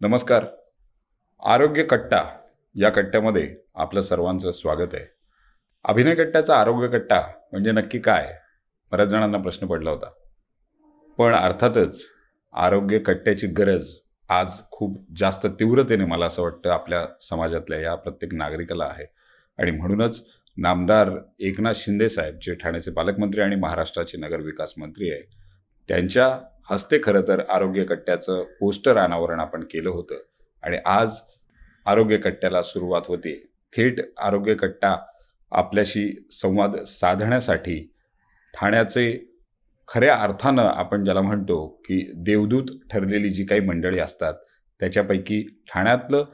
नमस्कार. आरोग्य कट्टा या कट्ट्यामध्ये आपलं सर्वांचं स्वागत आहे. अभिनय कट्ट्याचा आरोग्य कट्टा म्हणजे नक्की काय? बऱ्याच जणांना प्रश्न पडला होता. पण अर्थातच आरोग्य कट्ट्याची गरज आज खूप जास्त तीव्रतेने मला असं वाटतं आपल्या समाजातल्या या प्रत्येक नागरिकाला आहे. आणि म्हणूनच नामदार एकनाथ शिंदे साहेब जे ठाण्याचे पालकमंत्री आणि महाराष्ट्राचे नगरविकास मंत्री आहे, त्यांच्या हस्ते खरं तर आरोग्य कट्ट्याचं पोस्टर अनावरण आपण केलं होतं. आणि आज आरोग्य कट्ट्याला सुरुवात होते. थेट आरोग्य कट्टा आपल्याशी संवाद साधण्यासाठी ठाण्याचे खऱ्या अर्थानं आपण ज्याला म्हणतो की देवदूत ठरलेली जी काही मंडळी असतात, त्याच्यापैकी ठाण्यातलं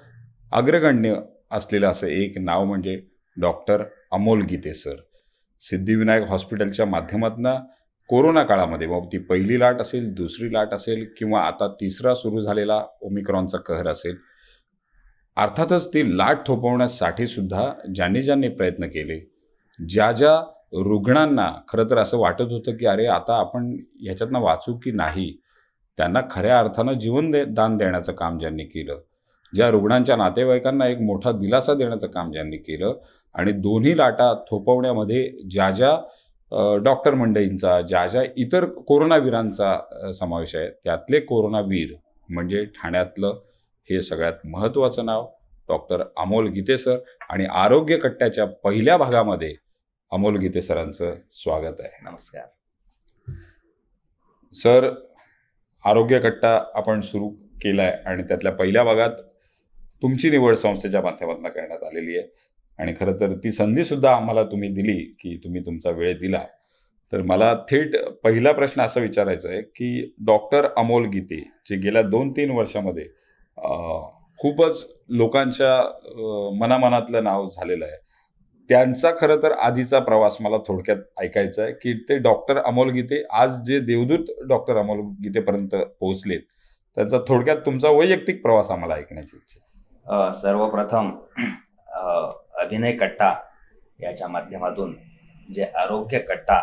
अग्रगण्य असलेलं असं एक नाव म्हणजे डॉक्टर अमोल गीते सर. सिद्धिविनायक हॉस्पिटलच्या माध्यमातून कोरोना काळामध्ये, मग ती पहिली लाट असेल, दुसरी लाट असेल किंवा आता तिसरा सुरू झालेला ओमिक्रॉनचा कहर असेल, अर्थातच ती लाट थोपवण्यासाठी सुद्धा ज्यांनी ज्यांनी प्रयत्न केले, ज्या ज्या रुग्णांना खरं तर असं वाटत होतं की अरे आता आपण ह्याच्यातनं वाचू की नाही, त्यांना खऱ्या अर्थानं दान देण्याचं काम ज्यांनी केलं, ज्या रुग्णांच्या नातेवाईकांना एक मोठा दिलासा देण्याचं काम ज्यांनी केलं, आणि दोन्ही लाटा थोपवण्यामध्ये ज्या ज्या डॉक्टर मंडळींचा, ज्या ज्या इतर कोरोनावीरांचा समावेश आहे, त्यातले कोरोनावीर म्हणजे ठाण्यातलं हे सगळ्यात महत्त्वाचं नाव डॉक्टर अमोल गीते सर. आणि आरोग्य कट्ट्याच्या पहिल्या भागामध्ये अमोल गीते सरांचं स्वागत आहे. नमस्कार सर. आरोग्य कट्टा आपण सुरू केला आहे आणि त्यातल्या पहिल्या भागात तुमची निवड संस्थेच्या माध्यमातून करण्यात आलेली आहे. आणि खरं तर ती संधीसुद्धा आम्हाला तुम्ही दिली की तुम्ही तुमचा वेळ दिला. तर मला थेट पहिला प्रश्न असा विचारायचा आहे की डॉक्टर अमोल गीते जे गेल्या 2-3 वर्षामध्ये खूपच लोकांच्या मनामनातलं नाव झालेलं आहे, त्यांचा खरं तर आधीचा प्रवास मला थोडक्यात ऐकायचा आहे की ते डॉक्टर अमोल गीते आज जे देवदूत डॉक्टर अमोल गीतेपर्यंत पोहोचलेत, त्यांचा थोडक्यात तुमचा वैयक्तिक प्रवास आम्हाला ऐकण्याची इच्छा. सर्वप्रथम अभिनय कट्टा याच्या माध्यमातून जे आरोग्य कट्टा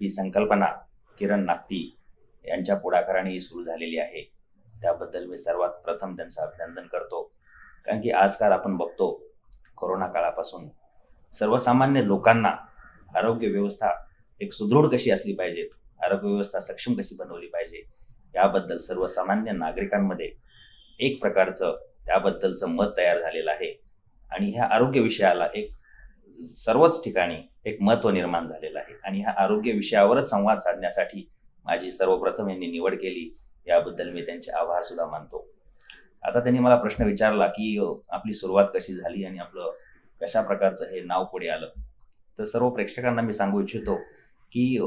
ही संकल्पना किरण नागती यांच्या पुढाकाराने सुरू झालेली आहे, त्याबद्दल मी सर्वात प्रथम त्यांचं अभिनंदन करतो. कारण की आजकाल आपण बघतो कोरोना काळापासून सर्वसामान्य लोकांना आरोग्य व्यवस्था एक सुदृढ कशी असली पाहिजे, आरोग्य व्यवस्था सक्षम कशी बनवली पाहिजे, याबद्दल सर्वसामान्य नागरिकांमध्ये एक प्रकारचं त्याबद्दलचं मत तयार झालेलं आहे. आणि ह्या आरोग्य विषयाला एक सर्वच ठिकाणी एक महत्त्व निर्माण झालेलं आहे. आणि ह्या आरोग्य विषयावरच संवाद साधण्यासाठी माझी सर्वप्रथम यांनी निवड केली, याबद्दल मी त्यांचे आभार सुद्धा मानतो. आता त्यांनी मला प्रश्न विचारला की आपली सुरुवात कशी झाली आणि आपलं कशा प्रकारचं हे नाव पुढे आलं. तर सर्व प्रेक्षकांना मी सांगू इच्छितो की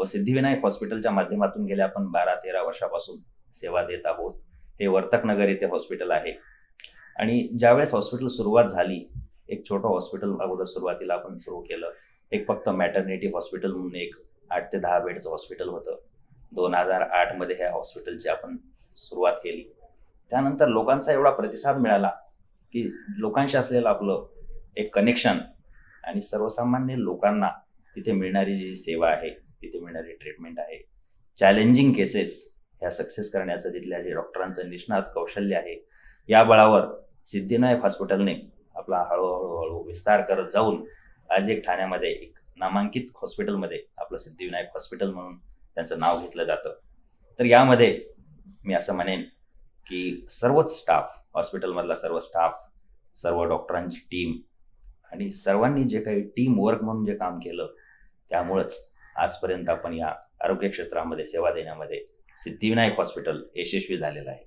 सिद्धिविनायक हॉस्पिटलच्या माध्यमातून गेल्या आपण 12-13 वर्षापासून सेवा देत आहोत. हे वर्तकनगर येथे हॉस्पिटल आहे. आणि ज्यावेळेस हॉस्पिटल सुरुवात झाली, एक छोटं हॉस्पिटल अगोदर सुरुवातीला आपण सुरू केलं. एक फक्त मॅटर्निटी हॉस्पिटल म्हणून एक 8 ते 10 बेडचं हॉस्पिटल होतं. 2008 मध्ये ह्या हॉस्पिटलची आपण सुरुवात केली. त्यानंतर लोकांचा एवढा प्रतिसाद मिळाला की लोकांशी असलेलं आपलं एक कनेक्शन आणि सर्वसामान्य लोकांना तिथे मिळणारी जी सेवा आहे, तिथे मिळणारी ट्रीटमेंट आहे, चॅलेंजिंग केसेस ह्या सक्सेस करण्याचं तिथल्या जे डॉक्टरांचं निष्णात कौशल्य आहे, या बळावर सिद्धिविनायक हॉस्पिटलने आपला हळूहळू विस्तार करत जाऊन आज एक ठाण्यामध्ये एक नामांकित हॉस्पिटलमध्ये आपलं सिद्धिविनायक हॉस्पिटल म्हणून त्यांचं नाव घेतलं जातं. तर यामध्ये मी असं म्हणेन की सर्वच स्टाफ, हॉस्पिटलमधला सर्व स्टाफ, सर्व डॉक्टरांची टीम आणि सर्वांनी जे काही टीम वर्क म्हणून जे काम केलं, त्यामुळंच आजपर्यंत आपण या आरोग्य क्षेत्रामध्ये सेवा देण्यामध्ये सिद्धिविनायक हॉस्पिटल यशस्वी झालेलं आहे.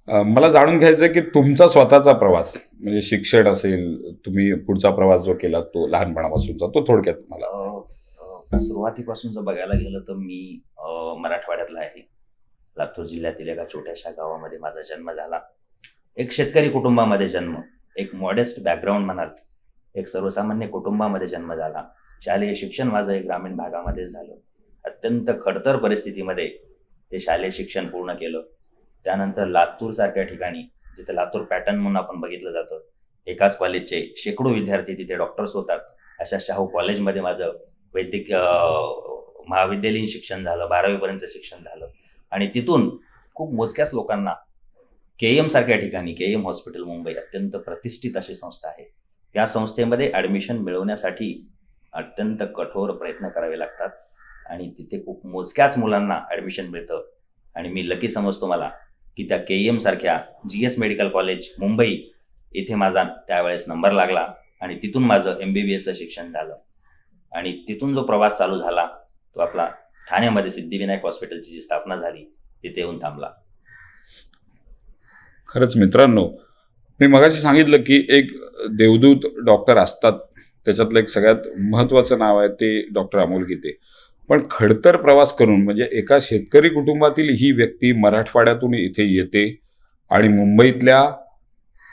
मला जाणून घ्यायचं आहे की तुमचा स्वतःचा प्रवास म्हणजे शिक्षण असेल, तुम्ही पुढचा प्रवास जो केला तो लहानपणापासूनचा, तो थोडक्यात मला. सुरुवातीपासून जर बघायला गेलं तर मी मराठवाड्यातला आहे. लातूर जिल्ह्यातील एका छोट्याशा गावामध्ये माझा जन्म झाला. एक शेतकरी कुटुंबामध्ये जन्म, एक मॉडेस्ट बॅकग्राऊंड म्हणाल, एक सर्वसामान्य कुटुंबामध्ये जन्म झाला. शालेय शिक्षण माझं एक ग्रामीण भागामध्ये झालं. अत्यंत खडतर परिस्थितीमध्ये ते शालेय शिक्षण पूर्ण केलं. त्यानंतर लातूर सारख्या ठिकाणी, जिथे लातूर पॅटर्न म्हणून आपण बघितलं जातं, एकाच कॉलेजचे शेकडो विद्यार्थी तिथे डॉक्टर्स होतात, अशा शाहू कॉलेजमध्ये माझं वैद्यक महाविद्यालयीन शिक्षण झालं, 12वी पर्यंतचं शिक्षण झालं. आणि तिथून खूप मोजक्याच लोकांना KM सारख्या ठिकाणी, KM हॉस्पिटल मुंबई अत्यंत प्रतिष्ठित अशी संस्था आहे. या संस्थेमध्ये ॲडमिशन मिळवण्यासाठी अत्यंत कठोर प्रयत्न करावे लागतात आणि तिथे खूप मोजक्याच मुलांना ॲडमिशन मिळतं. आणि मी लकी समजतो मला की त्या KM सारख्या GS मेडिकल कॉलेज मुंबई इथे माझा त्यावेळेस नंबर लागला आणि तिथून माझं MBBSचं शिक्षण झालं. आणि तिथून जो प्रवास चालू झाला तो आपला ठाण्यामध्ये सिद्धिविनायक हॉस्पिटलची जी स्थापना झाली तिथे येऊन थांबला. खरंच मित्रांनो, मी मगाशी सांगितलं की एक देवदूत डॉक्टर असतात, त्याच्यातलं एक सगळ्यात महत्त्वाचं नाव आहे ते डॉक्टर अमोल गीते. पण खडतर प्रवास करून म्हणजे एका शेतकरी कुटुंबातील ही व्यक्ती मराठवाड्यातून इथे येते आणि मुंबईतल्या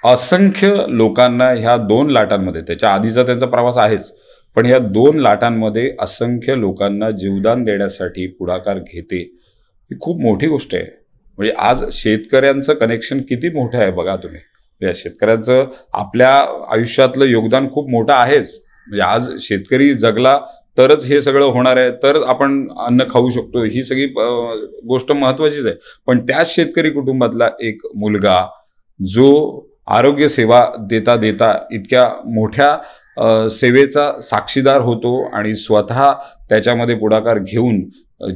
असंख्य लोकांना ह्या 2 लाटांमध्ये, त्याच्या आधीचा त्यांचा प्रवास आहेच, पण ह्या 2 लाटांमध्ये असंख्य लोकांना जीवदान देण्यासाठी पुढाकार घेते. ही खूप मोठी गोष्ट आहे. म्हणजे आज शेतकऱ्यांचं कनेक्शन किती मोठं आहे बघा तुम्ही. या शेतकऱ्यांचं आपल्या आयुष्यातलं योगदान खूप मोठं आहेच. म्हणजे आज शेतकरी जगला तरच हे सगळं होणार आहे, तर आपण अन्न खाऊ शकतो. ही सगळी गोष्ट महत्त्वाचीच आहे. पण त्याच शेतकरी कुटुंबातला एक मुलगा जो आरोग्य सेवा देता देता इतक्या मोठ्या सेवेचा साक्षीदार होतो आणि स्वतः त्याच्यामध्ये पुढाकार घेऊन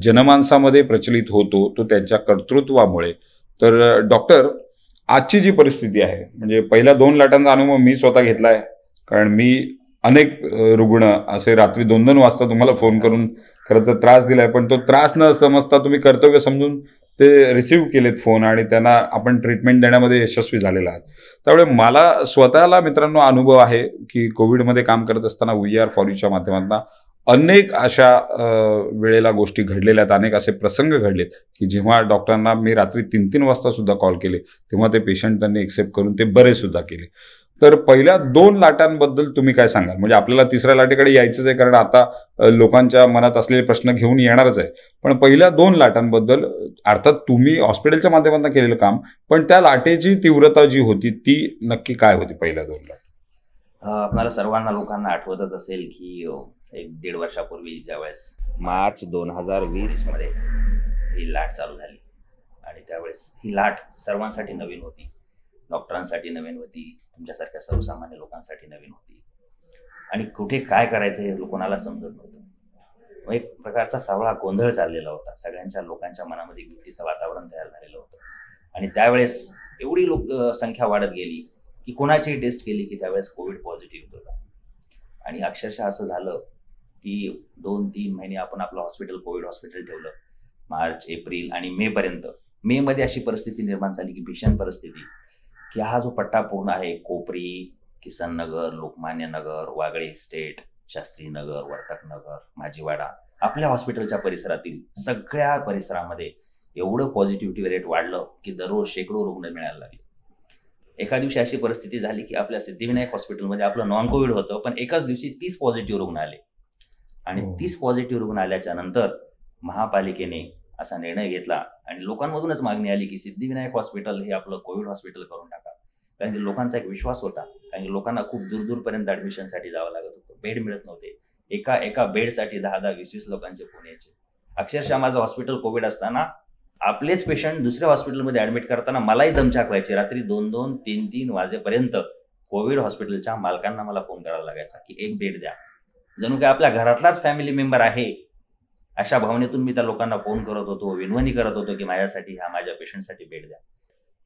जनमानसामध्ये प्रचलित होतो, तो त्यांच्या कर्तृत्वामुळे. तर डॉक्टर, आजची जी परिस्थिती आहे, म्हणजे पहिल्या 2 लाटांचा अनुभव मी स्वतः घेतला आहे. कारण मी अनेक रुग्ण असे रात्री 2-2 वाजता तुम्हाला फोन करून खरं तर त्रास दिलाय, पण तो त्रास न समजता तुम्ही कर्तव्य समजून ते रिसीव्ह केलेत फोन आणि त्यांना आपण ट्रीटमेंट देण्यामध्ये यशस्वी झालेला आहात. त्यामुळे मला स्वतःला मित्रांनो अनुभव आहे की कोविडमध्ये काम करत असताना वी आर फॉर यूच्या माध्यमातून अनेक अशा वेळेला गोष्टी घडलेल्या आहेत, अनेक असे प्रसंग घडलेत की जेव्हा डॉक्टरांना मी रात्री 3-3 वाजता सुद्धा कॉल केले तेव्हा ते पेशंट त्यांनी एक्सेप्ट करून ते बरे सुद्धा केले. तर पहिल्या 2 लाटांबद्दल तुम्ही काय सांगाल? म्हणजे आपल्याला तिसऱ्या लाटेकडे यायचंच आहे, कारण आता लोकांच्या मनात असलेले प्रश्न घेऊन येणारच आहे. पण पहिल्या 2 लाटांबद्दल, अर्थात तुम्ही हॉस्पिटलच्या माध्यमातून केलेलं काम, पण त्या लाटेची तीव्रता जी होती ती नक्की काय होती पहिल्या 2 लाट? आपल्याला सर्वांना लोकांना आठवतच असेल की 1-1.5 वर्षापूर्वी ज्यावेळेस मार्च 2020 मध्ये ही लाट चालू झाली आणि त्यावेळेस ही लाट सर्वांसाठी नवीन होती. डॉक्टरांसाठी नवीन होती, तुमच्यासारख्या सर्वसामान्य लोकांसाठी नवीन होती आणि कुठे काय करायचं हे कोणाला समजत नव्हतं. एक प्रकारचा सावळा गोंधळ चाललेला होता. सगळ्यांच्या लोकांच्या मनामध्ये भीतीचं वातावरण तयार झालेलं होतं आणि त्यावेळेस एवढी संख्या वाढत गेली की कोणाची टेस्ट केली की त्यावेळेस कोविड पॉझिटिव्ह होता. आणि अक्षरशः असं झालं की 2-3 महिने आपण आपलं हॉस्पिटल कोविड हॉस्पिटल ठेवलं. मार्च, एप्रिल आणि मे पर्यंत. मे मध्ये अशी परिस्थिती निर्माण झाली की भीषण परिस्थिती की हा जो पट्टा पूर्ण आहे, कोपरी, किसन नगर, लोकमान्य नगर, वागळे इस्टेट, शास्त्री नगर, वर्तक नगर, माझीवाडा, आपल्या हॉस्पिटलच्या परिसरातील सगळ्या परिसरामध्ये एवढं पॉझिटिव्हिटी रेट वाढलं की दररोज शेकडो रुग्ण मिळायला लागले. एका दिवशी अशी परिस्थिती झाली की आपल्या सिद्धिविनायक हॉस्पिटलमध्ये आपलं नॉन कोविड होतं, पण एकाच दिवशी 30 पॉझिटिव्ह रुग्ण आले. आणि 30 पॉझिटिव्ह रुग्ण आल्याच्या नंतर महापालिकेने असा निर्णय घेतला आणि लोकांमधूनच मागणी आली की सिद्धिविनायक हॉस्पिटल हे आपलं कोविड हॉस्पिटल करून टाका. कारण की लोकांचा एक विश्वास होता, कारण की लोकांना खूप दूरपर्यंत ऍडमिशनसाठी जावं लागत होतं, बेड मिळत नव्हते. एका बेडसाठी 10-20 लोकांचे फोन यायचे. अक्षरशः माझं हॉस्पिटल कोविड असताना आपलेच पेशंट दुसऱ्या हॉस्पिटलमध्ये ऍडमिट करताना मलाही दमछाक व्हायची. रात्री 2-2, 3-3 वाजेपर्यंत कोविड हॉस्पिटलच्या मालकांना मला फोन करावा लागायचा की एक बेड द्या. जणू काय आपल्या घरातलाच फॅमिली मेंबर आहे अशा भावनेतून मी त्या लोकांना फोन करत होतो, विनवणी करत होतो की माझ्यासाठी, माझ्या पेशंटसाठी बेड द्या.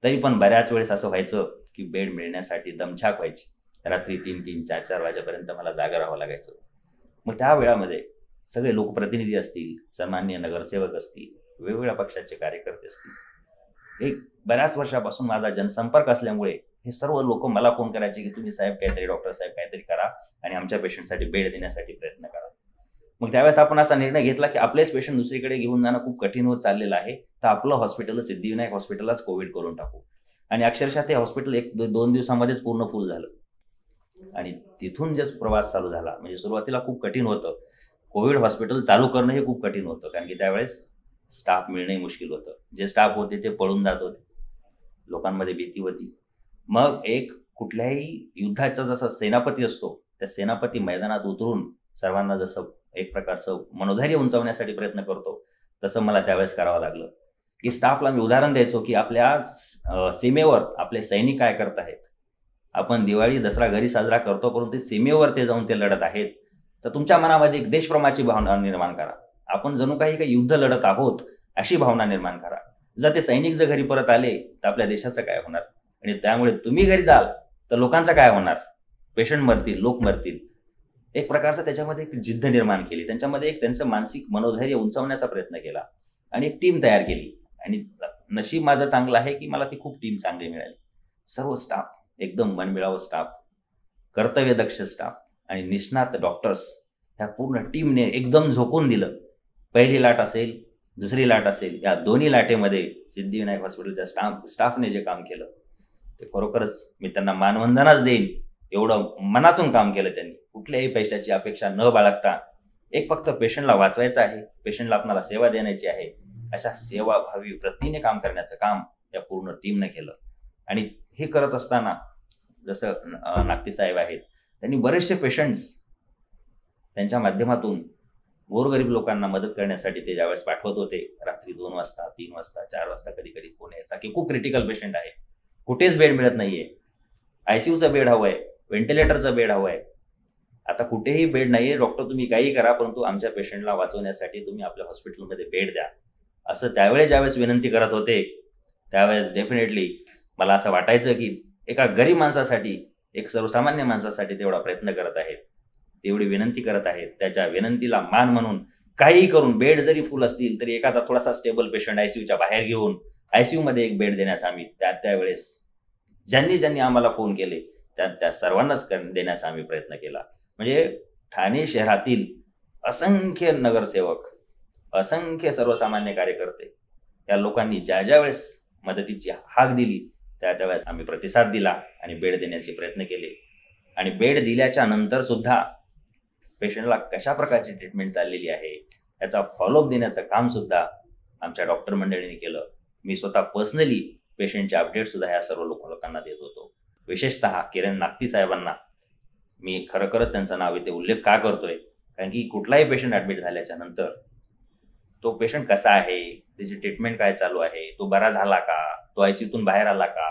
तरी पण बऱ्याच वेळेस असं व्हायचं की बेड मिळण्यासाठी दमछाक व्हायची. रात्री 3-3, 4-4 वाजेपर्यंत मला जागा राहावं लागायचं. मग त्या वेळामध्ये सगळे लोकप्रतिनिधी असतील, सन्माननीय नगरसेवक असतील, वेगवेगळ्या पक्षाचे कार्यकर्ते असतील, एक बऱ्याच वर्षापासून माझा जनसंपर्क असल्यामुळे हे सर्व लोक मला फोन करायचे की तुम्ही साहेब काहीतरी, डॉक्टर साहेब काहीतरी करा आणि आमच्या पेशंटसाठी बेड देण्यासाठी प्रयत्न करा. मग त्यावेळेस आपण असा निर्णय घेतला की आपलेच पेशंट दुसरीकडे घेऊन जाणं खूप कठीण होत चाललेलं आहे, तर आपलं हॉस्पिटल सिद्धिविनायक हॉस्पिटललाच कोविड करून टाकू. आणि अक्षरशः ते हॉस्पिटल 1-2 दिवसामध्येच पूर्ण फुल झालं. आणि तिथून जे प्रवास चालू झाला, म्हणजे सुरुवातीला खूप कठीण होतं. कोविड हॉस्पिटल चालू करणं हे खूप कठीण होतं, कारण की त्यावेळेस स्टाफ मिळणंही मुश्किल होतं. जे स्टाफ होते ते पळून जात होते, लोकांमध्ये भीती होती. मग एक कुठल्याही युद्धाचा जसा सेनापती असतो, त्या सेनापती मैदानात उतरून सर्वांना जसं एक प्रकारचं मनोधैर्य उंचावण्यासाठी प्रयत्न करतो, तसं मला त्यावेळेस करावं लागलं. की स्टाफला मी उदाहरण द्यायचो की आपल्या सीमेवर आपले सैनिक काय करत आहेत. आपण दिवाळी दसरा घरी साजरा करतो, परंतु ते सीमेवर ते जाऊन ते लढत आहेत. तर तुमच्या मनामध्ये एक देशप्रेमाची भावना निर्माण करा. आपण जणू काही युद्ध लढत आहोत अशी भावना निर्माण करा. जर ते सैनिक जर घरी परत आले तर आपल्या देशाचं काय होणार, आणि त्यामुळे तुम्ही घरी जाल तर लोकांचं काय होणार. पेशंट मरतील, लोक मरतील. एक प्रकारचं त्याच्यामध्ये एक जिद्द निर्माण केली, त्यांच्यामध्ये एक त्यांचं मानसिक मनोधैर्य उंचावण्याचा प्रयत्न केला आणि एक टीम तयार केली. आणि नशीब माझं चांगलं आहे की मला ती खूप टीम चांगली मिळाली. सर्व स्टाफ एकदम मनमिळावं स्टाफ, कर्तव्यदक्ष स्टाफ आणि निष्णात डॉक्टर्स, ह्या पूर्ण टीमने एकदम झोकून दिलं. पहिली लाट असेल, दुसरी लाट असेल, या दोन्ही लाटेमध्ये सिद्धिविनायक हॉस्पिटलच्या स्टाफने जे काम केलं ते खरोखरच मी त्यांना मानवंदनाच देईन. एवढं मनातून काम केलं त्यांनी, कुठल्याही पैशाची अपेक्षा न बाळगता. एक फक्त पेशंटला वाचवायचं आहे, पेशंटला आपल्याला सेवा देण्याची आहे, अशा सेवाभावी वृत्तीने काम करण्याचं काम या पूर्ण टीमने केलं. आणि हे करत असताना जसं नागती साहेब आहेत, त्यांनी बरेचसे पेशंट्स त्यांच्या माध्यमातून गोरगरीब लोकांना मदत करण्यासाठी ते ज्यावेळेस पाठवत होते, रात्री 2 वाजता, 3 वाजता, 4 वाजता कधी कधी फोन यायचा की खूप क्रिटिकल पेशंट आहे, कुठेच बेड मिळत नाहीये, आयसीयूचा बेड हवं आहे, व्हेंटिलेटरचा बेड हवं आहे. आता कुठेही बेड नाहीये डॉक्टर, तुम्ही काही करा, परंतु आमच्या पेशंटला वाचवण्यासाठी तुम्ही आपल्या हॉस्पिटलमध्ये बेड द्या, असं त्यावेळेस ज्यावेळेस विनंती करत होते, त्यावेळेस डेफिनेटली मला असं वाटायचं की एका गरीब माणसासाठी, एक सर्वसामान्य माणसासाठी तेवढा प्रयत्न करत आहेत, तेवढी विनंती करत आहेत. त्याच्या विनंतीला मान म्हणून काही करून, बेड जरी फुल असतील तरी एखादा थोडासा स्टेबल पेशंट आयसीयूच्या बाहेर घेऊन आयसीयूमध्ये एक बेड देण्याचा आम्ही त्यावेळेस ज्यांनी आम्हाला फोन केले त्या सर्वांनाच देण्याचा आम्ही प्रयत्न केला. म्हणजे ठाणे शहरातील असंख्य नगरसेवक, असंख्य सर्वसामान्य कार्यकर्ते, या लोकांनी ज्या वेळेस मदतीची हाक दिली त्यावेळेस आम्ही प्रतिसाद दिला आणि बेड देण्याचे प्रयत्न केले. आणि बेड दिल्याच्या नंतर सुद्धा पेशंटला कशा प्रकारची ट्रीटमेंट चाललेली आहे याचा फॉलोअप देण्याचं काम सुद्धा आमच्या डॉक्टर मंडळीने केलं. मी स्वतः पर्सनली पेशंटचे अपडेट सुद्धा ह्या सर्व लोकांना देत होतो. विशेषतः किरण नागती साहेबांना मी खरोखरच त्यांचं नाव इथे उल्लेख का करतोय, कारण की कुठलाही पेशंट ऍडमिट झाल्याच्या नंतर तो पेशंट कसा आहे, त्याची ट्रीटमेंट काय चालू आहे, तो बरा झाला का, तो आयसीयूतून बाहेर आला का,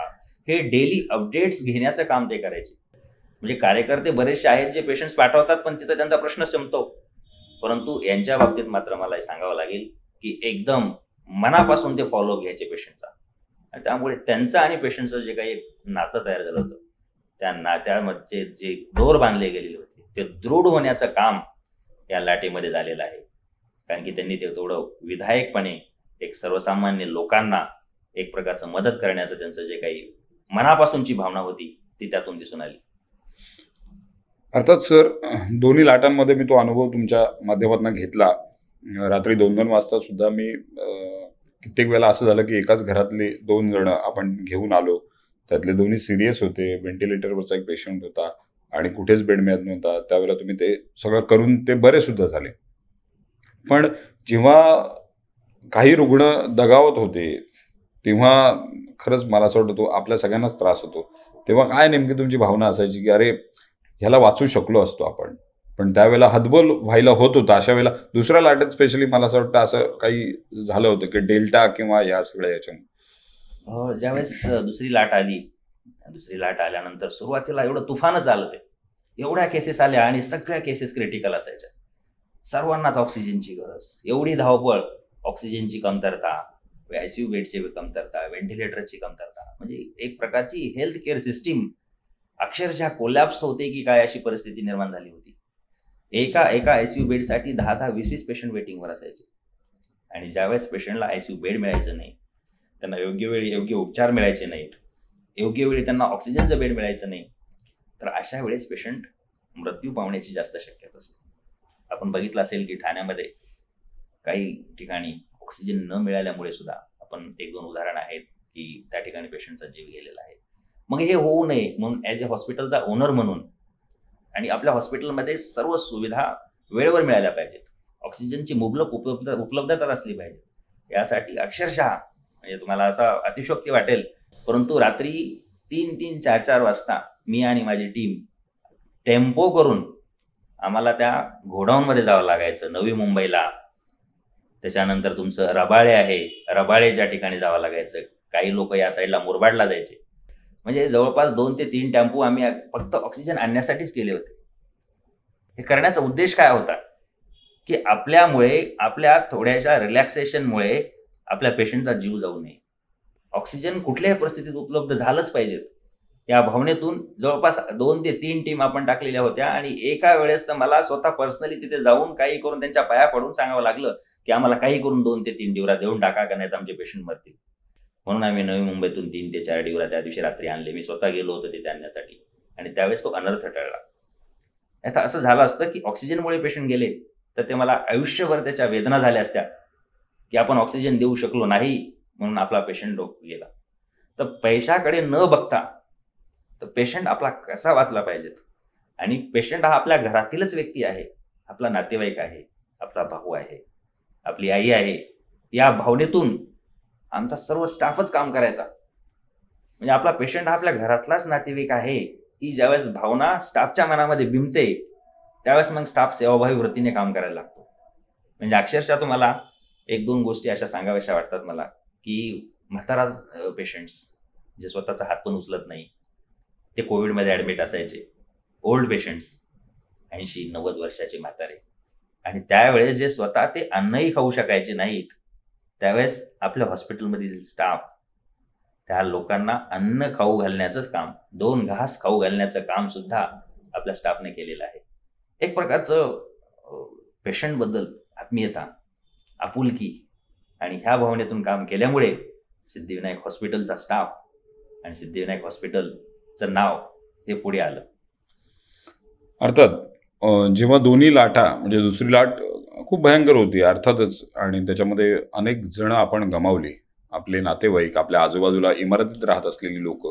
हे डेली अपडेट्स घेण्याचं काम ते करायचे. म्हणजे कार्यकर्ते बरेचसे आहेत जे पेशंट्स पाठवतात पण तिथं त्यांचा प्रश्न संपतो, परंतु यांच्या बाबतीत मात्र मला हे सांगावं लागेल की एकदम मनापासून ते फॉलोअप घ्यायचे पेशंटचा. आणि त्यामुळे त्यांचं आणि पेशंटचं जे काही नातं तयार झालं होतं, त्या नात्यामध्ये जे दोर बांधले गेलेले होते ते दृढ होण्याचं काम या लाटेमध्ये झालेलं आहे. कारण की त्यांनी ते तेवढं विधायकपणे एक सर्वसामान्य लोकांना एक प्रकारचं मदत करण्याचं त्यांचं जे काही मनापासूनची भावना होती ती त्यातून दिसून आली. अर्थात सर, दोन्ही लाटांमध्ये मी तो अनुभव तुमच्या माध्यमातून घेतला. रात्री 2-2 वाजता सुद्धा मी कित्येक वेळेला असं झालं की एकाच घरातले 2 जण आपण घेऊन आलो, त्यातले दोन्ही सिरियस होते, व्हेंटिलेटरवरचा एक पेशंट होता आणि कुठेच बेड मिळत नव्हता. त्यावेळेला तुम्ही ते सगळं करून ते बरे सुद्धा झाले. पण जेव्हा काही रुग्ण दगावत होते तेव्हा खरंच मला असं वाटतं आपल्या सगळ्यांनाच त्रास होतो. तेव्हा काय नेमकी तुमची भावना असायची की अरे ह्याला वाचू शकलो असतो आपण, पण त्यावेळेला हतबल व्हायला होत होतं. अशा वेळेला दुसऱ्या लाटेत स्पेशली मला असं वाटतं असं काही झालं होतं की डेल्टा किंवा या सगळ्या याच्यामध्ये ज्यावेळेस दुसरी लाट आली, दुसरी लाट आल्यानंतर सुरुवातीला एवढं तुफानच आलं, ते एवढ्या केसेस आल्या आणि सगळ्या केसेस क्रिटिकल असायच्या. सर्वांनाच ऑक्सिजनची गरज, एवढी धावपळ, ऑक्सिजनची कमतरता, आयसीयू बेडची कमतरता, व्हेंटिलेटरची कमतरता, म्हणजे एक प्रकारची हेल्थ केअर सिस्टीम अक्षरशः कोलॅप्स होते की काय अशी परिस्थिती निर्माण झाली होती. एका आयसीयू बेडसाठी 10-10, 20-20 पेशंट वेटिंगवर असायचे. आणि ज्यावेळेस पेशंटला आयसीयू बेड मिळायचं नाही, त्यांना योग्य वेळी योग्य उपचार मिळायचे नाहीत, योग्य वेळी त्यांना ऑक्सिजनचं बेड मिळायचं नाही, तर अशा वेळेस पेशंट मृत्यू पावण्याची जास्त शक्यता असते. आपण बघितलं असेल की ठाण्यामध्ये काही ठिकाणी ऑक्सिजन न मिळाल्यामुळे सुद्धा आपण 1-2 उदाहरणं आहेत की त्या ठिकाणी पेशंटचा जीव गेलेला आहे. मग हे होऊ नये म्हणून ॲज अ हॉस्पिटलचा ओनर म्हणून, आणि आपल्या हॉस्पिटलमध्ये सर्व सुविधा वेळेवर मिळाल्या पाहिजेत, ऑक्सिजनची मुबलक उपलब्धता असली पाहिजे, यासाठी अक्षरशः म्हणजे तुम्हाला असा अतिशयोक्ती वाटेल, परंतु रात्री 3-3, 4-4 वाजता मी आणि माझी टीम टेम्पो करून आम्हाला त्या गोडाऊनमध्ये जावं लागायचं, नवी मुंबईला. त्याच्यानंतर तुमचं रबाळे आहे, रबाळेच्या ठिकाणी जावं लागायचं, काही लोक या साईडला मुरबाडला जायचे. म्हणजे जवळपास 2 ते 3 टेम्पो आम्ही फक्त ऑक्सिजन आणण्यासाठीच केले होते. हे करण्याचा उद्देश काय होता, की आपल्यामुळे, आपल्या थोड्याशा रिलॅक्सेशनमुळे आपल्या पेशंटचा जीव जाऊ नये. ऑक्सिजन कुठल्याही परिस्थितीत उपलब्ध झालंच पाहिजेत, या भावनेतून जवळपास 2 ते 3 टीम आपण टाकलेल्या होत्या. आणि एका वेळेस तर मला स्वतः पर्सनली तिथे जाऊन काही करून त्यांच्या पाया पडून सांगावं लागलं, की आम्हाला काही करून 2 ते 3 डिवरा देऊन टाका, का नाही तर आमचे पेशंट मरतील. म्हणून आम्ही नवी मुंबईतून 3 ते 4 डिवरा त्या दिवशी रात्री आणले. मी स्वतः गेलो होतो तिथे आणण्यासाठी, आणि त्यावेळेस तो अनर्थ टळला. आता असं झालं असतं की ऑक्सिजनमुळे पेशंट गेले तर ते मला आयुष्यभर त्याच्या वेदना झाल्या असत्या, की आपण ऑक्सिजन देऊ शकलो नाही म्हणून आपला पेशंट गेला. तर पैशाकडे न बघता तर पेशंट आपला कसा वाचला पाहिजेत. आणि पेशंट हा आपल्या घरातीलच व्यक्ती आहे, आपला नातेवाईक आहे, आपला भाऊ आहे, आपली आई आहे. या भावनेतून आमचा सर्व स्टाफच काम करायचा. म्हणजे आपला पेशंट हा आपल्या घरातलाच नातेवाईक आहे, ही ज्यावेळेस भावना स्टाफच्या मनामध्ये बिंबते त्यावेळेस मग स्टाफ सेवाभावी वृत्तीने काम करायला लागतो. म्हणजे अक्षरशः तुम्हाला 1-2 गोष्टी अशा सांगाव्याशा वाटतात मला, की म्हातारा पेशंट्स जे स्वतःचा हात पण उचलत नाही, ते कोविडमध्ये ॲडमिट असायचे. ओल्ड पेशंट्स 80-90 वर्षाचे म्हातारे, आणि त्यावेळेस जे स्वतः ते अन्नही खाऊ शकायचे नाहीत, त्यावेळेस आपल्या हॉस्पिटलमधील स्टाफ त्या लोकांना अन्न खाऊ घालण्याचंच काम, 2 घास खाऊ घालण्याचं काम सुद्धा आपल्या स्टाफने केलेलं आहे. एक प्रकारचं पेशंटबद्दल आत्मीयता, आपुलकी आणि ह्या भावनेतून काम केल्यामुळे सिद्धिविनायक हॉस्पिटलचा स्टाफ आणि सिद्धिविनायक हॉस्पिटलचं नाव हे पुढे आलं. अर्थात जेव्हा दोन्ही लाटा, म्हणजे दुसरी लाट खूप भयंकर होती अर्थातच, आणि त्याच्यामध्ये अनेक जण आपण गमावली. आपले नातेवाईक, आपल्या आजूबाजूला इमारतीत राहत असलेली लोक,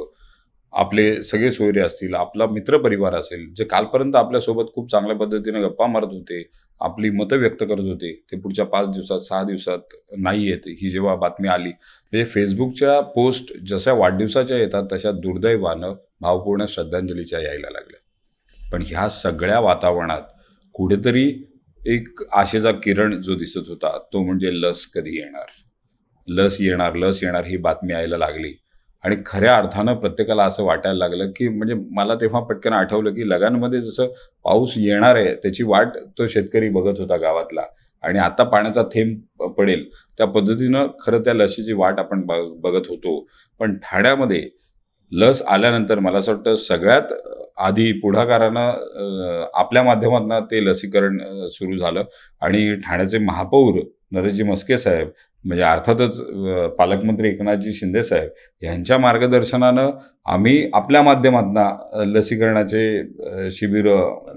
आपले सगळे सोयरे असतील, आपला मित्रपरिवार असेल, जे कालपर्यंत आपल्यासोबत खूप चांगल्या पद्धतीने गप्पा मारत होते, आपली मतं व्यक्त करत होते, ते पुढच्या 5 दिवसात 6 दिवसात नाही येते. ही जेव्हा बातमी आली, म्हणजे फेसबुकच्या पोस्ट जशा वाढदिवसाच्या येतात तशा दुर्दैवानं भावपूर्ण श्रद्धांजलीच्या यायला लागल्या. पण ह्या सगळ्या वातावरणात कुठेतरी एक आशेचा किरण जो दिसत होता तो म्हणजे लस कधी येणार, लस येणार, लस येणार ही बातमी यायला लागली. आणि खऱ्या अर्थानं प्रत्येकाला असं वाटायला लागलं, की म्हणजे मला तेव्हा पटकन आठवलं, की लगानमध्ये जसं पाऊस येणार आहे त्याची वाट तो शेतकरी बघत होता गावातला, आणि आता पाण्याचा थेंब पडेल त्या पद्धतीनं खरं त्या लसीची वाट आपण बघत होतो. पण ठाण्यामध्ये लस आल्यानंतर मला असं वाटतं सगळ्यात आधी पुढाकारानं आपल्या माध्यमातून ते लसीकरण सुरू झालं. आणि ठाण्याचे महापौर नरेशजी म्हस्के साहेब, म्हणजे अर्थातच पालकमंत्री एकनाथजी शिंदे साहेब यांच्या मार्गदर्शनानं आम्ही आपल्या माध्यमातून लसीकरणाचे शिबिर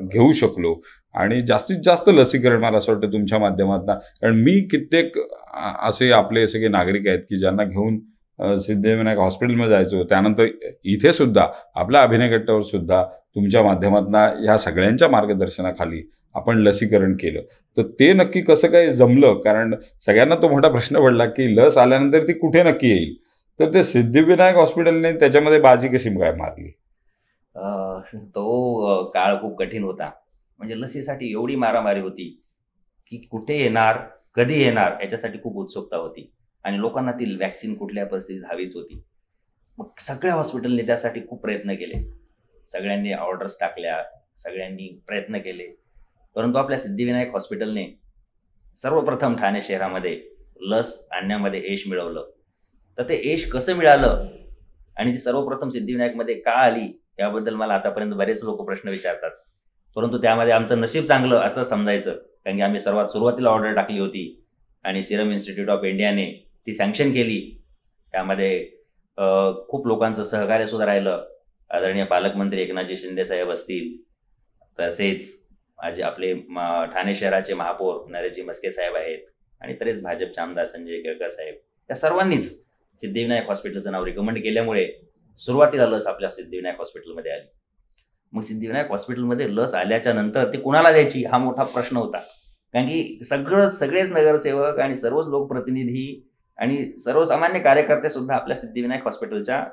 घेऊ शकलो. आणि जास्तीत जास्त लसीकरण मला असं वाटतं तुमच्या माध्यमातून, कारण मी कित्येक असे आपले सगळे नागरिक आहेत की ज्यांना घेऊन सिद्धिविनायक हॉस्पिटलमध्ये जायचो, त्यानंतर इथे सुद्धा आपल्या अभिनयगट्टावर सुद्धा तुमच्या माध्यमातून ह्या सगळ्यांच्या मार्गदर्शनाखाली आपण लसीकरण केलं. तर ते नक्की कसं काय जमलं, कारण सगळ्यांना तो मोठा प्रश्न पडला की लस आल्यानंतर ती कुठे नक्की येईल. तर ते सिद्धिविनायक हॉस्पिटलने त्याच्यामध्ये बाजी कशी काय मारली? तो काळ खूप कठीण होता. म्हणजे लसीसाठी एवढी मारामारी होती की कुठे येणार, कधी येणार याच्यासाठी खूप उत्सुकता होती, आणि लोकांना ती वॅक्सिन कुठल्या परिस्थितीत हवीच होती. मग सगळ्या हॉस्पिटलने त्यासाठी खूप प्रयत्न केले, सगळ्यांनी ऑर्डर्स टाकल्या, सगळ्यांनी प्रयत्न केले. परंतु आपल्या सिद्धिविनायक हॉस्पिटलने सर्वप्रथम ठाणे शहरामध्ये लस आणण्यामध्ये यश मिळवलं. तर ते यश कसं मिळालं आणि ती सर्वप्रथम सिद्धिविनायकमध्ये का आली याबद्दल मला आतापर्यंत बरेच लोक प्रश्न विचारतात. परंतु त्यामध्ये आमचं नशीब चांगलं असं समजायचं, कारण की आम्ही सर्वात सुरुवातीला ऑर्डर टाकली होती आणि सिरम इन्स्टिट्यूट ऑफ इंडियाने ती सँक्शन केली. त्यामध्ये खूप लोकांचं सहकार्य सुद्धा राहिलं. आदरणीय पालकमंत्री एकनाथजी शिंदे साहेब असतील, तसेच आपले ठाणे शहराचे महापौर नरेशजी म्हस्के साहेब आहेत, आणि तसेच भाजपचे आमदार संजय केळकर साहेब, या सर्वांनीच सिद्धिविनायक हॉस्पिटलचं नाव रिकमेंड केल्यामुळे सुरुवातीला लस आपल्या सिद्धिविनायक हॉस्पिटलमध्ये आली. मग सिद्धिविनायक हॉस्पिटलमध्ये लस आल्याच्या नंतर ती कुणाला द्यायची हा मोठा प्रश्न होता, कारण की सगळेच नगरसेवक आणि सर्वच लोकप्रतिनिधी आणि सर्वसामान्य कार्यकर्ते सुद्धा आपल्या सिद्धिविनायक हॉस्पिटलच्या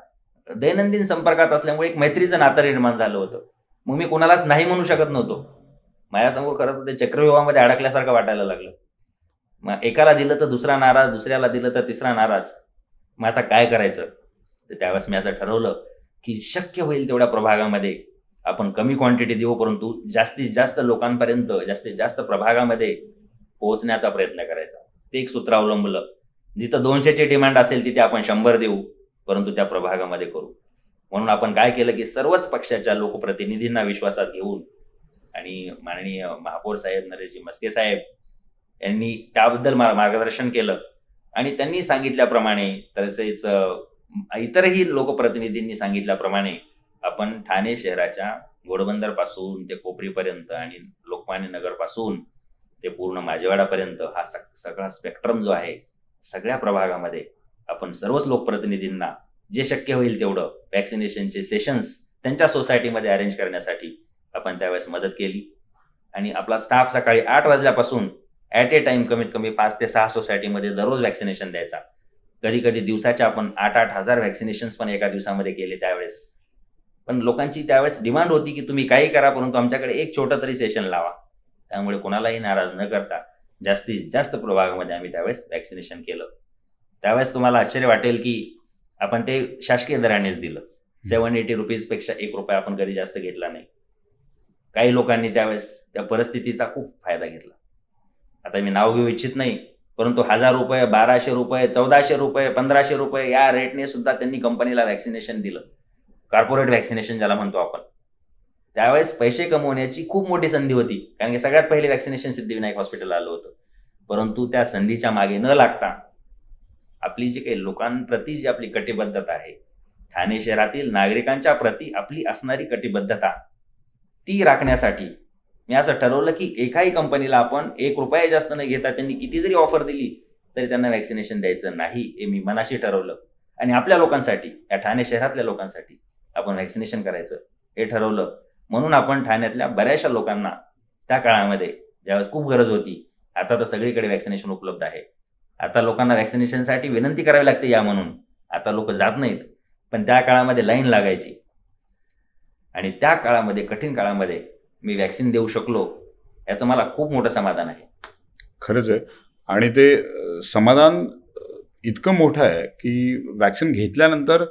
दैनंदिन संपर्कात असल्यामुळे एक मैत्रीचं नातं निर्माण झालं होतं. मग मी कुणालाच नाही म्हणू शकत नव्हतो. माझ्यासमोर खरं तर ते चक्रव्यूहामध्ये अडकल्यासारखं वाटायला लागलं. मग एकाला दिलं तर दुसरा नाराज, दुसऱ्याला दिलं तर तिसरा नाराज. मग आता काय करायचं? तर त्यावेळेस मी असं ठरवलं की शक्य होईल तेवढ्या प्रभागामध्ये आपण कमी क्वांटिटी देऊ, परंतु जास्तीत जास्त लोकांपर्यंत, जास्तीत जास्त प्रभागामध्ये पोहोचण्याचा प्रयत्न करायचा. ते एक सूत्र अवलंबलं. जिथं 200ची डिमांड असेल तिथे आपण 100 देऊ, परंतु त्या प्रभागामध्ये करू. म्हणून आपण काय केलं की सर्वच पक्षाच्या लोकप्रतिनिधींना विश्वासात घेऊन आणि माननीय महापौर साहेब नरेशजी मस्के साहेब यांनी त्याबद्दल मार्गदर्शन केलं आणि त्यांनी सांगितल्याप्रमाणे, तसेच इतरही लोकप्रतिनिधींनी सांगितल्याप्रमाणे आपण ठाणे शहराच्या घोडबंदर पासून ते कोपरीपर्यंत आणि लोकमान्य नगर पासून ते पूर्ण माजेवाडापर्यंत हा सगळा स्पेक्ट्रम जो आहे, सगळ्या प्रभागामध्ये आपण सर्वच लोकप्रतिनिधींना जे शक्य होईल तेवढं वॅक्सिनेशनचे सेशन्स त्यांच्या सोसायटीमध्ये अरेंज करण्यासाठी आपण त्यावेळेस मदत केली. आणि आपला स्टाफ सकाळी 8 वाजल्यापासून ॲट ए टाइम कमीत कमी 5 ते 6 सोसायटीमध्ये दररोज वॅक्सिनेशन द्यायचा. कधी कधी दिवसाच्या आपण 8-8 हजार वॅक्सिनेशन्स पण एका दिवसामध्ये केले त्यावेळेस. पण लोकांची त्यावेळेस डिमांड होती की तुम्ही काही करा, परंतु आमच्याकडे एक छोटं तरी सेशन लावा. त्यामुळे कोणालाही नाराज न करता जास्तीत जास्त प्रभागामध्ये आम्ही त्यावेळेस वॅक्सिनेशन केलं. त्यावेळेस तुम्हाला आश्चर्य वाटेल की आपण ते शासकीय दरानेच दिलं. 780 रुपीजपेक्षा ₹1 आपण कधी जास्त घेतला नाही. काही लोकांनी त्यावेळेस त्या परिस्थितीचा खूप फायदा घेतला. आता मी नाव घेऊ इच्छित नाही, परंतु ₹1000, ₹1200, ₹1400, ₹1500 या रेटने सुद्धा त्यांनी कंपनीला वॅक्सिनेशन दिलं. कॉर्पोरेट वॅक्सिनेशन ज्याला म्हणतो आपण. त्यावेळेस पैसे कमवण्याची खूप मोठी संधी होती, कारण की सगळ्यात पहिले वॅक्सिनेशन सिद्धिविनायक हॉस्पिटल आलं होतं. परंतु त्या संधीच्या मागे न लागता आपली जी काही लोकांप्रती जी आपली कटिबद्धता आहे, ठाणे शहरातील नागरिकांच्या प्रती आपली असणारी कटिबद्धता, ती राखण्यासाठी मी असं ठरवलं की एकाही कंपनीला आपण ₹1 जास्त न घेता त्यांनी किती जरी ऑफर दिली तरी त्यांना वॅक्सिनेशन द्यायचं नाही, हे मी मनाशी ठरवलं. आणि आपल्या लोकांसाठी, या ठाणे शहरातल्या लोकांसाठी आपण वॅक्सिनेशन करायचं हे ठरवलं. म्हणून आपण ठाण्यातल्या बऱ्याचशा लोकांना त्या काळामध्ये ज्यावेळेस खूप गरज होती, आता तर सगळीकडे वॅक्सिनेशन उपलब्ध आहे. आता लोकांना वॅक्सिनेशनसाठी विनंती करावी लागते या म्हणून. आता लोक जात नाहीत, पण त्या काळामध्ये लाईन लागायची. आणि त्या काळामध्ये, कठीण काळामध्ये मी वॅक्सिन देऊ शकलो, याचं मला खूप मोठं समाधान आहे. खरंच आहे. आणि ते समाधान इतकं मोठं आहे की वॅक्सिन घेतल्यानंतर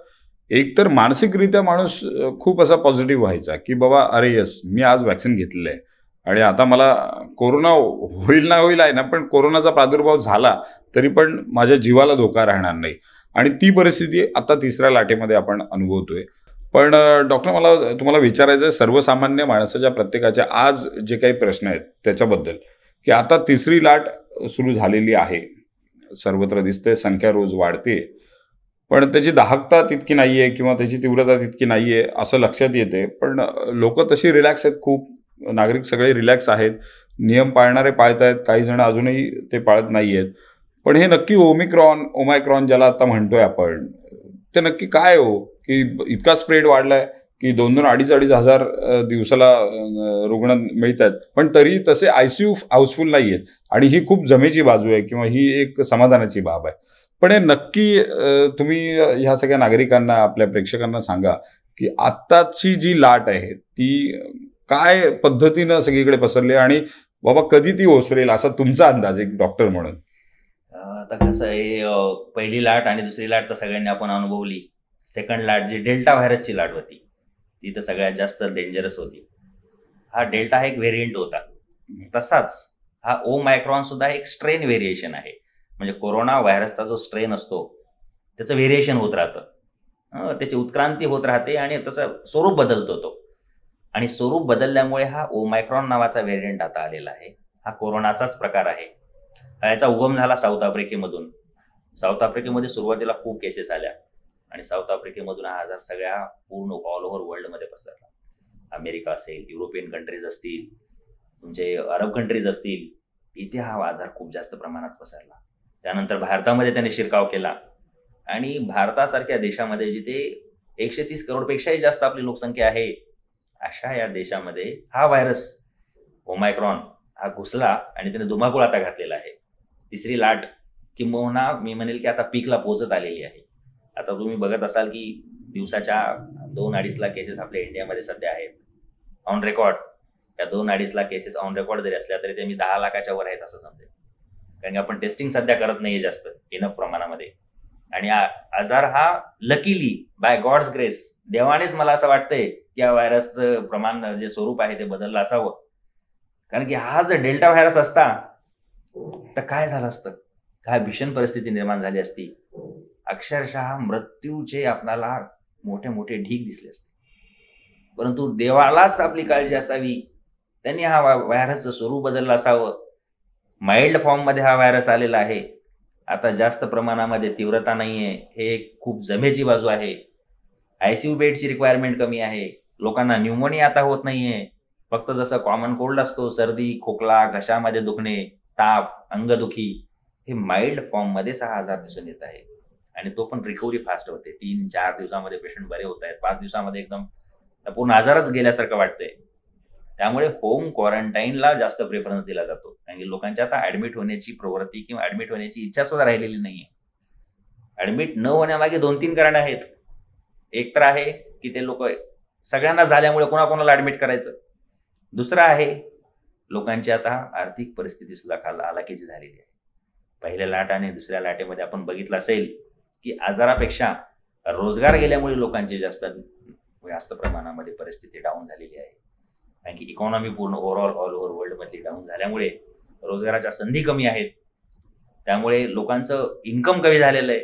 एकतर मानसिकरित्या माणूस खूप असा पॉझिटिव्ह व्हायचा की बाबा अरे यस, मी आज वॅक्सिन घेतलेलं आहे आणि आता मला कोरोना होईल ना होईल आहे ना, पण कोरोनाचा प्रादुर्भाव झाला तरी पण माझ्या जीवाला धोका राहणार नाही. आणि ती परिस्थिती आता तिसऱ्या लाटेमध्ये आपण अनुभवतोय. पण डॉक्टर, मला तुम्हाला विचारायचं आहे सर्वसामान्य माणसाच्या प्रत्येकाचे आज जे काही प्रश्न आहेत त्याच्याबद्दल, की आता तिसरी लाट सुरू झालेली आहे, सर्वत्र दिसते, संख्या रोज वाढते, पण त्याची दाहकता तितकी नाही आहे किंवा त्याची तीव्रता तितकी नाही आहे असं लक्षात येते. पण लोक तशी रिलॅक्स आहेत, खूप नागरिक सगळे रिलॅक्स आहेत, नियम पाळणारे पाळत आहेत, काही जण अजूनही ते पाळत नाही आहेत. पण हे नक्की ओमायक्रॉन ज्याला आता म्हणतोय आपण, ते नक्की काय हो, की इतका स्प्रेड वाढलाय की 2-2, 2,500 दिवसाला रुग्ण मिळत आहेत, पण तरी तसे ICU हाऊसफुल नाही आहेत. आणि ही खूप जमेची बाजू आहे किंवा ही एक समाधानाची बाब आहे. पण हे नक्की तुम्ही ह्या सगळ्या नागरिकांना, आपल्या प्रेक्षकांना सांगा की आत्ताची जी लाट आहे ती काय पद्धतीनं सगळीकडे पसरली आणि बाबा कधी ती ओसरेल, असा तुमचा अंदाज एक डॉक्टर म्हणून. आता कसं आहे, पहिली लाट आणि दुसरी लाट तर सगळ्यांनी आपण अनुभवली. सेकंड लाट जी डेल्टा व्हायरसची लाट होती, ती तर सगळ्यात जास्त डेंजरस होती. हा डेल्टा हा एक व्हेरियंट होता. तसाच हा ओमायक्रॉन सुद्धा एक स्ट्रेन व्हेरिएशन आहे. म्हणजे कोरोना व्हायरसचा जो स्ट्रेन असतो त्याचं व्हेरिएशन होत राहतं, त्याची उत्क्रांती होत राहते आणि त्याचं स्वरूप बदलतो तो. आणि स्वरूप बदलल्यामुळे हा ओमायक्रॉन नावाचा व्हेरियंट आता आलेला आहे. हा कोरोनाचाच प्रकार आहे. याचा उगम झाला साऊथ आफ्रिकेमधून. साऊथ आफ्रिकेमध्ये सुरुवातीला खूप केसेस आल्या आणि साऊथ आफ्रिकेमधून हा आजार सगळ्या पूर्ण ऑल ओव्हर वर्ल्डमध्ये पसरला. अमेरिका असेल, युरोपियन कंट्रीज असतील, तुमचे अरब कंट्रीज असतील, इथे हा आजार खूप जास्त प्रमाणात पसरला. त्यानंतर भारतामध्ये त्याने शिरकाव केला आणि भारतासारख्या देशामध्ये जिथे 130 करोडपेक्षाही जास्त आपली लोकसंख्या आहे, अशा या देशामध्ये हा व्हायरस ओमायक्रॉन हा घुसला आणि त्याने धुमाकूळ आता घातलेला आहे. तिसरी लाट किंबहुना मी म्हणेल की आता पीकला पोहोचत आलेली आहे. आता तुम्ही बघत असाल की दिवसाच्या 2-2.5 लाख केसेस आपल्या इंडियामध्ये सध्या आहेत ऑन रेकॉर्ड. या 2-2.5 लाख केसेस ऑन रेकॉर्ड जरी असल्या तरी ते मी 10 लाखाच्या वर आहेत असं समजेल, कारण की आपण टेस्टिंग सध्या करत नाहीये जास्त इनफ प्रमाणामध्ये. आणि आजार हा लकीली बाय गॉड्स ग्रेस, देवानेच मला असं वाटतंय की या व्हायरसचं प्रमाण जे स्वरूप आहे ते बदललं असावं. कारण की हा जर डेल्टा व्हायरस असता तर काय झालं असतं, काय भीषण परिस्थिती निर्माण झाली असती. अक्षरशः मृत्यूचे आपल्याला मोठे मोठे ढीग दिसले असते. परंतु देवालाच आपली काळजी असावी, त्यांनी हा व्हायरसचं स्वरूप बदललं असावं. माइल्ड फॉर्ममध्ये हा व्हायरस आलेला आहे. आता जास्त प्रमाणामध्ये तीव्रता नाहीये, हे एक खूप जमेची बाजू आहे. आयसीयू बेडची रिक्वायरमेंट कमी आहे. लोकांना न्यूमोनिया आता होत नाहीये. फक्त जसं कॉमन कोल्ड असतो, सर्दी, खोकला, घशामध्ये दुखणे, ताप, अंगदुखी, हे माइल्ड फॉर्ममध्येच हा आजार दिसून येत आहे. आणि तो पण रिकव्हरी फास्ट होते. 3-4 दिवसामध्ये पेशंट बरे होत आहेत. 5 दिवसामध्ये एकदम पूर्ण आजारच गेल्यासारखं वाटतंय. त्यामुळे होम क्वारंटाईनला जास्त प्रेफरन्स दिला जातो. कारण की लोकांच्या आता ऍडमिट होण्याची प्रवृत्ती किंवा ऍडमिट होण्याची इच्छा सुद्धा राहिलेली नाहीये. ऍडमिट न होण्यामागे 2-3 कारण आहेत. एक तर आहे की ते लोक सगळ्यांना झाल्यामुळे कोणाकोणाला ऍडमिट करायचं. दुसरं आहे लोकांची आता आर्थिक परिस्थिती सुद्धा हालाकीची झालेली आहे. पहिल्या लाट आणि दुसऱ्या लाटेमध्ये आपण बघितलं असेल की आजारापेक्षा रोजगार गेल्यामुळे लोकांची जास्त प्रमाणामध्ये परिस्थिती डाऊन झालेली आहे. कारण की इकॉनॉमी पूर्ण ओव्हरऑल ऑल ओव्हर वर्ल्ड मध्ये डाऊन झाल्यामुळे रोजगाराच्या संधी कमी आहेत. त्यामुळे लोकांचं इन्कम कमी झालेलं आहे.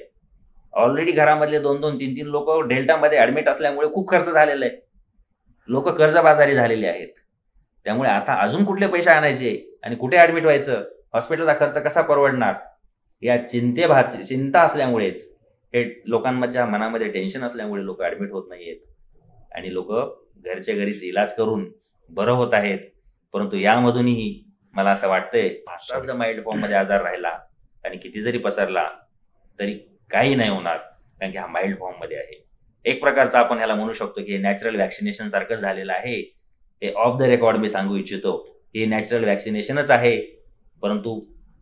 ऑलरेडी घरामधले 2-2, 3-3 लोक डेल्टामध्ये ऍडमिट असल्यामुळे खूप खर्च झालेला आहे. लोक कर्जबाजारी झालेले आहेत. त्यामुळे आता अजून कुठले पैसे आणायचे आणि कुठे ऍडमिट व्हायचं, हॉस्पिटलचा खर्च कसा परवडणार, या चिंता असल्यामुळेच, हे लोकांच्या मनामध्ये टेन्शन असल्यामुळे लोक ऍडमिट होत नाहीयेत आणि लोक घरच्या घरीच इलाज करून बरं होत आहेत. परंतु यामधूनही मला असं वाटतंय असाच जर माइल्ड फॉर्म मध्ये आजार राहिला आणि किती जरी पसरला तरी काही नाही होणार, कारण की हा माइल्ड फॉर्म मध्ये आहे. एक प्रकारचा आपण ह्याला म्हणू शकतो की नॅचरल व्हॅक्सिनेशन सारखं झालेलं आहे. हे ऑफ द रेकॉर्ड मी सांगू इच्छितो की नॅचरल व्हॅक्सिनेशनच आहे. परंतु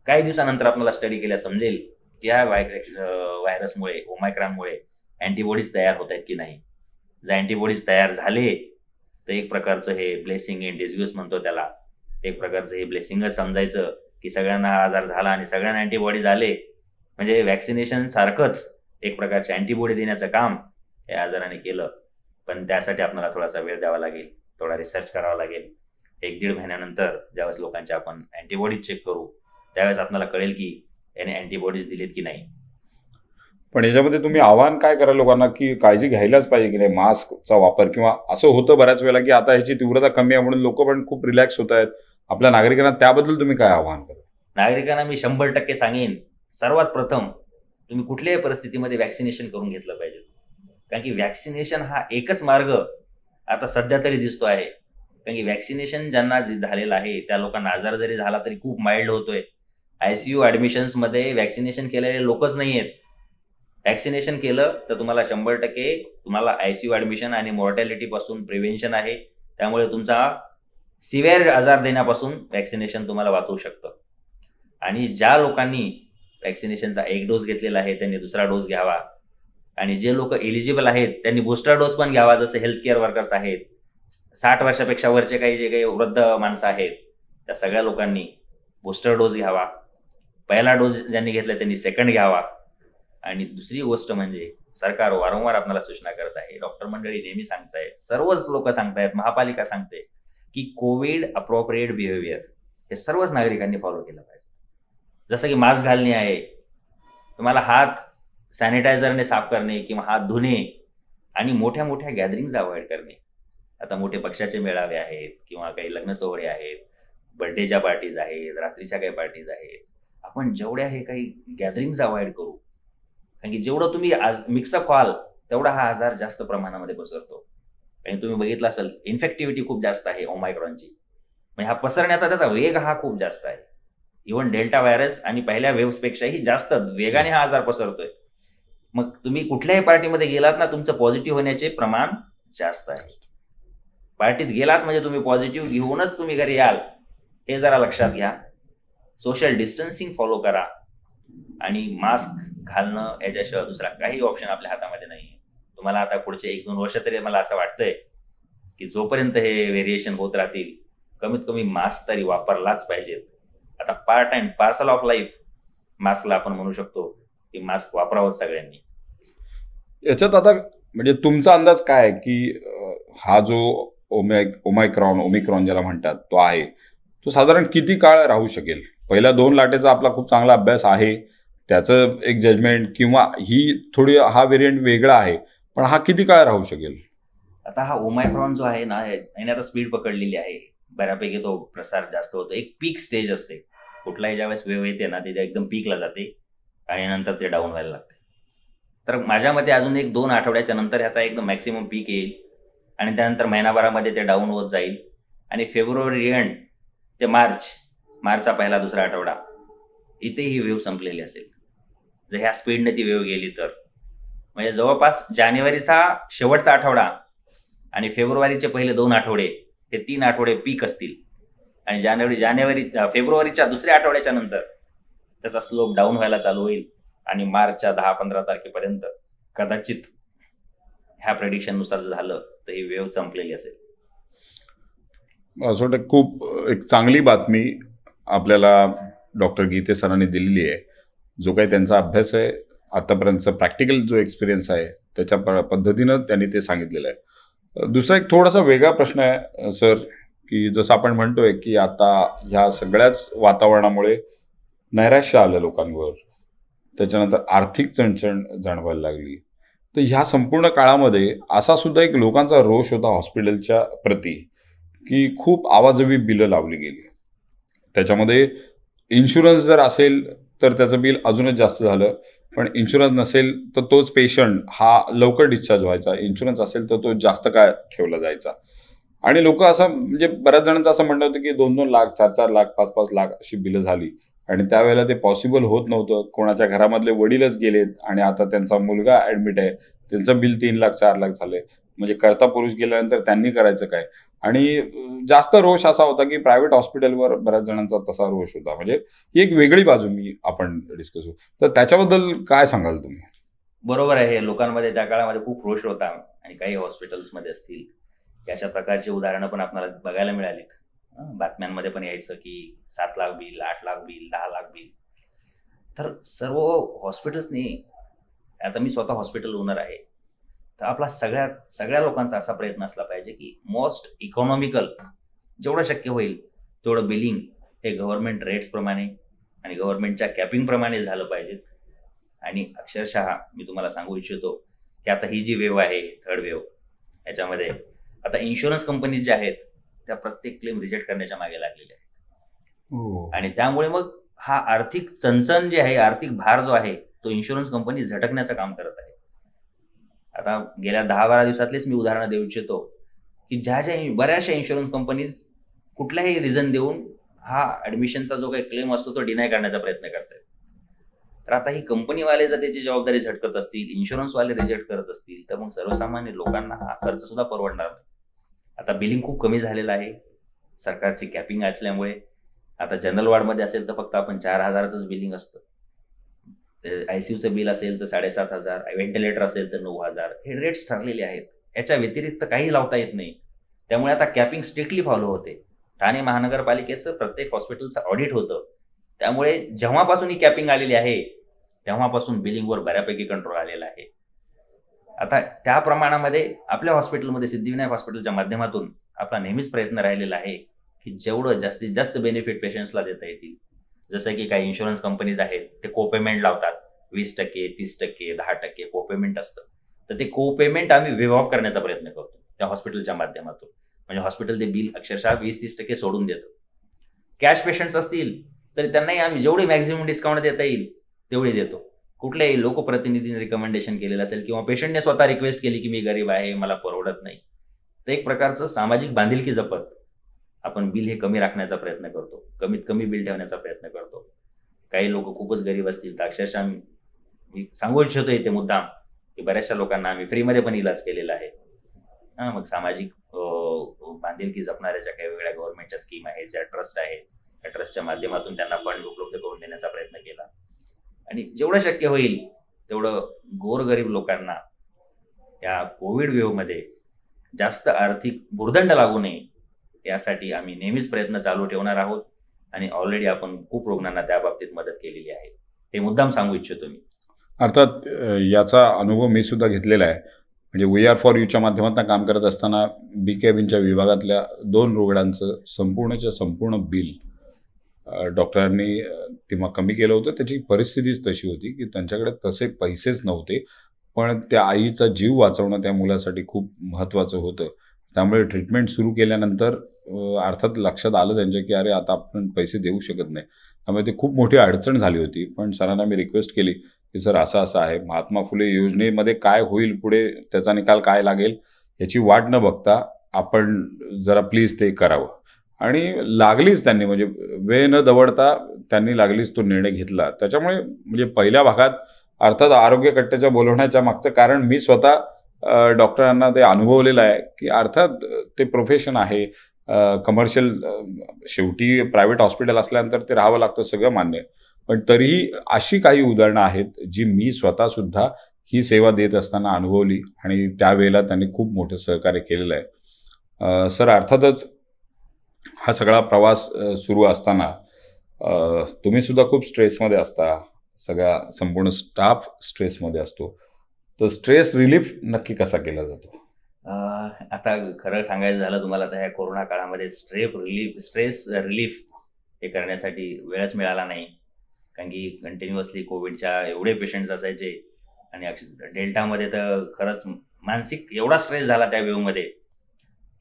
काही दिवसानंतर आपल्याला स्टडी केल्यास समजेल की या व्हायरसमुळे, ओमायक्रॉनमुळे अँटीबॉडीज तयार होत आहेत की नाही. जर अँटीबॉडीज तयार झाले तर एक प्रकारचं हे ब्लेसिंग इन डिसग्यूज म्हणतो त्याला, एक प्रकारचं हे ब्लेसिंगच समजायचं की सगळ्यांना हा आजार झाला आणि सगळ्यांना अँटीबॉडीज आले. म्हणजे व्हॅक्सिनेशन सारखंच एक प्रकारचे अँटीबॉडी देण्याचं काम या आजाराने केलं. पण त्यासाठी आपल्याला थोडासा वेळ द्यावा लागेल, थोडा रिसर्च करावा लागेल. 1-1.5 महिन्यानंतर ज्यावेळेस लोकांचे आपण अँटीबॉडीज चेक करू त्यावेळेस आपल्याला कळेल की याने अँटीबॉडीज दिलेत की नाही. पण याच्यामध्ये तुम्ही आव्हान काय कराल लोकांना की काळजी घ्यायलाच पाहिजे की नाही, मास्कचा वापर, किंवा असं होतं बऱ्याच वेळेला की आता ह्याची तीव्रता कमी आहे म्हणून लोक पण खूप रिलॅक्स होत आहेत, आपल्या नागरिकांना त्याबद्दल तुम्ही काय आव्हान कराल? नागरिकांना मी 100% सांगेन, सर्वात प्रथम तुम्ही कुठल्याही परिस्थितीमध्ये व्हॅक्सिनेशन करून घेतलं पाहिजे. कारण की व्हॅक्सिनेशन हा एकच मार्ग आता सध्या तरी दिसतो आहे. कारण की व्हॅक्सिनेशन ज्यांना झालेलं आहे त्या लोकांना आजार जरी झाला तरी खूप माइल्ड होतोय. आयसीयू ऍडमिशन्स मध्ये व्हॅक्सिनेशन केलेले लोकच नाही आहेत. व्हॅक्सिनेशन केलं तर तुम्हाला 100% तुम्हाला आयसीयू ऍडमिशन आणि मॉर्टॅलिटी पासून प्रिव्हेन्शन आहे. त्यामुळे तुमचा सिव्हिअर आजार देण्यापासून व्हॅक्सिनेशन तुम्हाला वाचवू शकतं. आणि ज्या लोकांनी व्हॅक्सिनेशनचा 1 डोस घेतलेला आहे त्यांनी दुसरा डोस घ्यावा. आणि जे लोक एलिजिबल आहेत त्यांनी बूस्टर डोस पण घ्यावा. जसे हेल्थ केअर वर्कर्स आहेत, 60 वर्षापेक्षा वरचे जे काही वृद्ध माणसं आहेत, त्या सगळ्या लोकांनी बूस्टर डोस घ्यावा. पहिला डोस ज्यांनी घेतला त्यांनी सेकंड घ्यावा. आणि दुसरी गोष्ट म्हणजे सरकार वारंवार आपल्याला सूचना करत आहे, डॉक्टर मंडळी नेहमी सांगतायत, सर्वच लोक सांगतायत, महापालिका सांगते की कोविड अप्रोप्रिएट बिहेवियर हे सर्वच नागरिकांनी फॉलो केलं पाहिजे. जसं की मास्क घालणे आहे, तुम्हाला हात सॅनिटायझरने साफ करणे किंवा हात धुणे, आणि मोठ्या मोठ्या गॅदरिंग्ज अवॉइड करणे. आता मोठे पक्षाचे मेळावे आहेत किंवा काही लग्न सोहळे आहेत, बर्थडेच्या पार्टीज आहेत, रात्रीच्या काही पार्टीज आहेत, आपण जेवढ्या हे काही गॅदरिंग्ज अवॉइड करू. कारण की जेवढं तुम्ही आज मिक्सअप व्हाल तेवढा हा आजार जास्त प्रमाणामध्ये पसरतो. आणि तुम्ही बघितलं असेल इन्फेक्टिव्हिटी खूप जास्त आहे ओमायक्रॉनची. म्हणजे हा पसरण्याचा त्याचा वेग हा खूप जास्त आहे. इव्हन डेल्टा व्हायरस आणि पहिल्या वेव्हपेक्षाही जास्त वेगाने हा आजार पसरतोय. मग तुम्ही कुठल्याही पार्टीमध्ये गेलात ना, तुमचं पॉझिटिव्ह होण्याचे प्रमाण जास्त आहे. पार्टीत गेलात म्हणजे तुम्ही पॉझिटिव्ह घेऊनच तुम्ही घरी याल, हे जरा लक्षात घ्या. सोशल डिस्टन्सिंग फॉलो करा आणि मास्क घालणं याच्याशिवाय दुसरा काही ऑप्शन आपल्या हातामध्ये नाही. तुम्हाला आता पुढचे 1-2 वर्ष तरी मला असं वाटतंय की जोपर्यंत हे व्हेरिएशन होत राहतील कमीत कमी मास्क तरी वापरलाच पाहिजेत. आता part and parcel of life मास्कला आपण म्हणू शकतो. की मास्क वापरावं सगळ्यांनी. याच्यात आता म्हणजे तुमचा अंदाज काय आहे की हा जो ओमिक्रॉन ज्याला म्हणतात तो आहे, तो साधारण किती काळ राहू शकेल? पहिल्या 2 लाटेचा आपला खूप चांगला अभ्यास आहे, त्याचं एक जजमेंट, किंवा ही थोडी हा व्हेरियंट वेगळा आहे, पण हा किती काळ राहू शकेल? आता हा ओमायक्रॉन जो आहे ना, याने आता स्पीड पकडलेली आहे, बऱ्यापैकी तो प्रसार जास्त होतो. एक पीक स्टेज असते, कुठलाही ज्यावेळेस वेव येते ना तिथे एकदम पीकला जाते आणि नंतर ते डाऊन व्हायला लागते. तर माझ्या मते अजून 1-2 आठवड्याच्या नंतर ह्याचा एकदम मॅक्सिमम पीक येईल आणि त्यानंतर महिनाभरामध्ये ते डाऊन होत जाईल आणि फेब्रुवारी एंड ते मार्चचा पहिला दुसरा आठवडा इथे ही वेव संपलेली असेल, जर ह्या स्पीडने ती वेव गेली तर. म्हणजे जवळपास जानेवारीचा शेवटचा आठवडा आणि फेब्रुवारीचे पहिले 2 आठवडे हे 3 आठवडे पीक असतील आणि फेब्रुवारीच्या दुसऱ्या आठवड्याच्या नंतर त्याचा स्लोप डाऊन व्हायला चालू होईल आणि मार्चच्या 10-15 तारखेपर्यंत कदाचित ह्या प्रेडिक्शननुसार जर झालं तर ही वेव संपलेली असेल. असं वाटतं खूप एक चांगली बातमी आपल्याला डॉक्टर गीते सरांनी दिलेली आहे. जो काही त्यांचा अभ्यास आहे, आतापर्यंतचा प्रॅक्टिकल जो एक्सपिरियन्स आहे, त्याच्या पद्धतीनं त्यांनी ते सांगितलेलं आहे. दुसरा एक थोडासा वेगळा प्रश्न आहे सर, की जसं आपण म्हणतोय की आता ह्या सगळ्याच वातावरणामुळे नैराश्य आलं लोकांवर, त्याच्यानंतर आर्थिक चणचण जाणवायला लागली. तर ह्या संपूर्ण काळामध्ये असा सुद्धा एक लोकांचा रोष होता हॉस्पिटलच्या प्रती, की खूप आवाजवी बिलं लावली गेली. त्याच्यामध्ये इन्शुरन्स जर असेल तर त्याचं बिल अजूनच जास्त झालं, पण इन्शुरन्स नसेल तर तोच पेशंट हा लवकर डिस्चार्ज व्हायचा, इन्शुरन्स असेल तर तो जास्त काळ ठेवला जायचा. आणि लोक असं म्हणजे बऱ्याच जणांचं असं म्हणणं होतं की 2-2 लाख, 4-4 लाख, 5-5 लाख अशी बिलं झाली आणि त्यावेळेला ते पॉसिबल होत नव्हतं. कोणाच्या घरामधले वडीलच गेलेत आणि आता त्यांचा मुलगा ऍडमिट आहे, त्यांचं बिल 3 लाख 4 लाख झाले. म्हणजे करता पुरुष गेल्यानंतर त्यांनी करायचं काय? आणि जास्त रोष असा होता की प्रायव्हेट हॉस्पिटलवर बऱ्याच जणांचा तसा रोष होता. म्हणजे ही एक वेगळी बाजू आपण डिस्कस होऊ. तर त्याच्याबद्दल काय सांगाल तुम्ही? बरोबर आहे, लोकांमध्ये त्या काळामध्ये खूप रोष होता आणि काही हॉस्पिटल्समध्ये असतील अशा प्रकारची उदाहरणं पण आपल्याला बघायला मिळालीत. बातम्यांमध्ये पण यायचं की 7 lakh bill, 8 lakh bill, 10 lakh bill. तर सर्व हॉस्पिटल्सनी, आता मी स्वतः हॉस्पिटल ओनर आहे, तर आपला सगळ्या लोकांचा असा प्रयत्न असला पाहिजे की मोस्ट इकॉनॉमिकल जेवढं शक्य होईल तेवढं बिलिंग हे गव्हर्नमेंट रेट्स प्रमाणे आणि गव्हर्नमेंटच्या कॅपिंग प्रमाणे झालं पाहिजे. आणि अक्षरशः मी तुम्हाला सांगू इच्छितो की आता ही जी वेव आहे, थर्ड वेव, याच्यामध्ये आता इन्शुरन्स कंपनीज ज्या आहेत त्या प्रत्येक क्लेम रिजेक्ट करण्याच्या मागे लागलेल्या आहेत. आणि त्यामुळे मग हा आर्थिक चणचण जी आहे, आर्थिक भार जो आहे, तो इन्शुरन्स कंपनी झटकण्याचं काम करत आहे. आता गेल्या 10-12 दिवसातलेच मी उदाहरणं देऊ इच्छितो की ज्या बऱ्याचशा इन्शुरन्स कंपनीज कुठल्याही रिझन देऊन हा ऍडमिशनचा जो काही क्लेम असतो तो डिनाय करण्याचा प्रयत्न करतात. तर आता ही कंपनीवाले जर त्याची जबाबदारी झटकत असतील, इन्शुरन्सवाले रिजेक्ट करत असतील, तर मग सर्वसामान्य लोकांना हा खर्च सुद्धा परवडणार नाही. आता बिलिंग खूप कमी झालेलं आहे सरकारची कॅपिंग असल्यामुळे. आता जनरल वॉर्डमध्ये असेल तर फक्त आपण 4,000च बिलिंग असतं, आयसीयूचं बिल असेल तर 7,500, व्हेंटिलेटर असेल तर 9,000. हे रेट्स ठरलेले आहेत, याच्या व्यतिरिक्त काही लावता येत नाही. त्यामुळे आता कॅपिंग स्ट्रिक्टली फॉलो होते. ठाणे महानगरपालिकेचं प्रत्येक हॉस्पिटलचं ऑडिट होतं. त्यामुळे जेव्हापासून ही कॅपिंग आलेली आहे तेव्हापासून बिलिंगवर बऱ्यापैकी कंट्रोल आलेला आहे. आता त्या प्रमाणामध्ये आपल्या हॉस्पिटलमध्ये, सिद्धिविनायक हॉस्पिटलच्या माध्यमातून आपला नेहमीच प्रयत्न राहिलेला आहे की जेवढं जास्तीत जास्त बेनिफिट पेशंट्सला देता येतील. जसं की काही इन्शुरन्स कंपनीज आहेत ते कोपेमेंट लावतात, 20%, 30%, 10% कोपेमेंट असतं. तर ते कोपेमेंट आम्ही वेव्ह ऑफ करण्याचा प्रयत्न करतो त्या हॉस्पिटलच्या माध्यमातून. म्हणजे हॉस्पिटल ते बिल अक्षरशः 20-30% सोडून देतं. कॅश पेशंट्स असतील तर त्यांनाही आम्ही जेवढी मॅक्झिमम डिस्काउंट देता येईल तेवढी देतो. कुठल्याही लोकप्रतिनिधीने रिकमेंडेशन केलेलं असेल किंवा पेशंटने स्वतः रिक्वेस्ट केली की मी गरीब आहे, मला परवडत नाही, तर एक प्रकारचं सामाजिक बांधिलकी जपत आपण बिल हे कमी राखण्याचा प्रयत्न करतो, कमीत कमी बिल ठेवण्याचा प्रयत्न करतो. काही लोक खूपच गरीब असतील तर अक्षरशः मी सांगू इच्छितो इथे मुद्दाम की बऱ्याचशा लोकांना आम्ही फ्रीमध्ये पण इलाज केलेला आहे. मग सामाजिक बांधिलकी जपणाऱ्या ज्या काही वेगळ्या गव्हर्नमेंटच्या स्कीम आहेत, ज्या ट्रस्ट आहेत, त्या ट्रस्टच्या माध्यमातून त्यांना फंड उपलब्ध करून देण्याचा प्रयत्न केला. आणि जेवढं शक्य होईल तेवढं गोरगरीब लोकांना या कोविड वेव्हमध्ये जास्त आर्थिक भुर्दंड लागू नये यासाठी आम्ही नेहमीच प्रयत्न चालू ठेवणार आहोत. आणि ऑलरेडी आपण खूप रुग्णांना त्या बाबतीत मदत केलेली आहे, हे मुद्दाम सांगू इच्छितो मी. अर्थात याचा अनुभव मी सुद्धा घेतलेला आहे. म्हणजे वी आर फॉर यूच्या माध्यमातून काम करत असताना बी कॅबिनच्या विभागातल्या 2 रुग्णांचं संपूर्णच्या संपूर्ण बिल डॉक्टरांनी तेव्हा कमी केलं होतं. त्याची परिस्थितीच तशी होती की त्यांच्याकडे तसे पैसेच नव्हते. पण त्या आईचा जीव वाचवणं त्या मुलासाठी खूप महत्त्वाचं होतं. त्यामुळे ट्रीटमेंट सुरू केल्यानंतर अर्थात लक्षात आलं त्यांच्या की अरे आता आपण पैसे देऊ शकत नाही. त्यामुळे ती खूप मोठी अडचण झाली होती. पण सरांना मी रिक्वेस्ट केली की सर असं आहे. महात्मा फुले योजनेमध्ये काय होईल पुढे, त्याचा निकाल काय लागेल याची वाट न बघता आपण जरा प्लीज ते करावं. आणि लागलीच त्यांनी, म्हणजे वेळ न दवडता त्यांनी लागलीच तो निर्णय घेतला. त्याच्यामुळे म्हणजे पहिल्या भागात अर्थात आरोग्य कट्ट्याच्या बोलवण्याच्या मागचं कारण मी स्वतः डॉक्टरांना ते अनुभवलेलं आहे की अर्थात ते प्रोफेशन आहे, कमर्शियल, शेवटी प्रायव्हेट हॉस्पिटल असल्यानंतर ते राहावं लागतं, सगळं मान्य आहे. पण तरीही अशी काही उदाहरणं आहेत जी मी स्वतःसुद्धा ही सेवा देत असताना अनुभवली आणि त्यावेळेला त्यांनी खूप मोठं सहकार्य केलेलं आहे. सर अर्थातच हा सगळा प्रवास सुरू असताना तुम्ही सुद्धा खूप स्ट्रेसमध्ये असता, सगळा संपूर्ण स्टाफ स्ट्रेसमध्ये असतो. तर स्ट्रेस रिलीफ नक्की कसा केला जातो? आता खरं सांगायचं झालं तुम्हाला तर ह्या कोरोना काळामध्ये स्ट्रेस रिलीफ हे करण्यासाठी वेळच मिळाला नाही. कारण की कंटिन्युअसली कोविडच्या एवढे पेशंट्स असायचे आणि डेल्टामध्ये तर खरंच मानसिक एवढा स्ट्रेस झाला त्या वेव्हमध्ये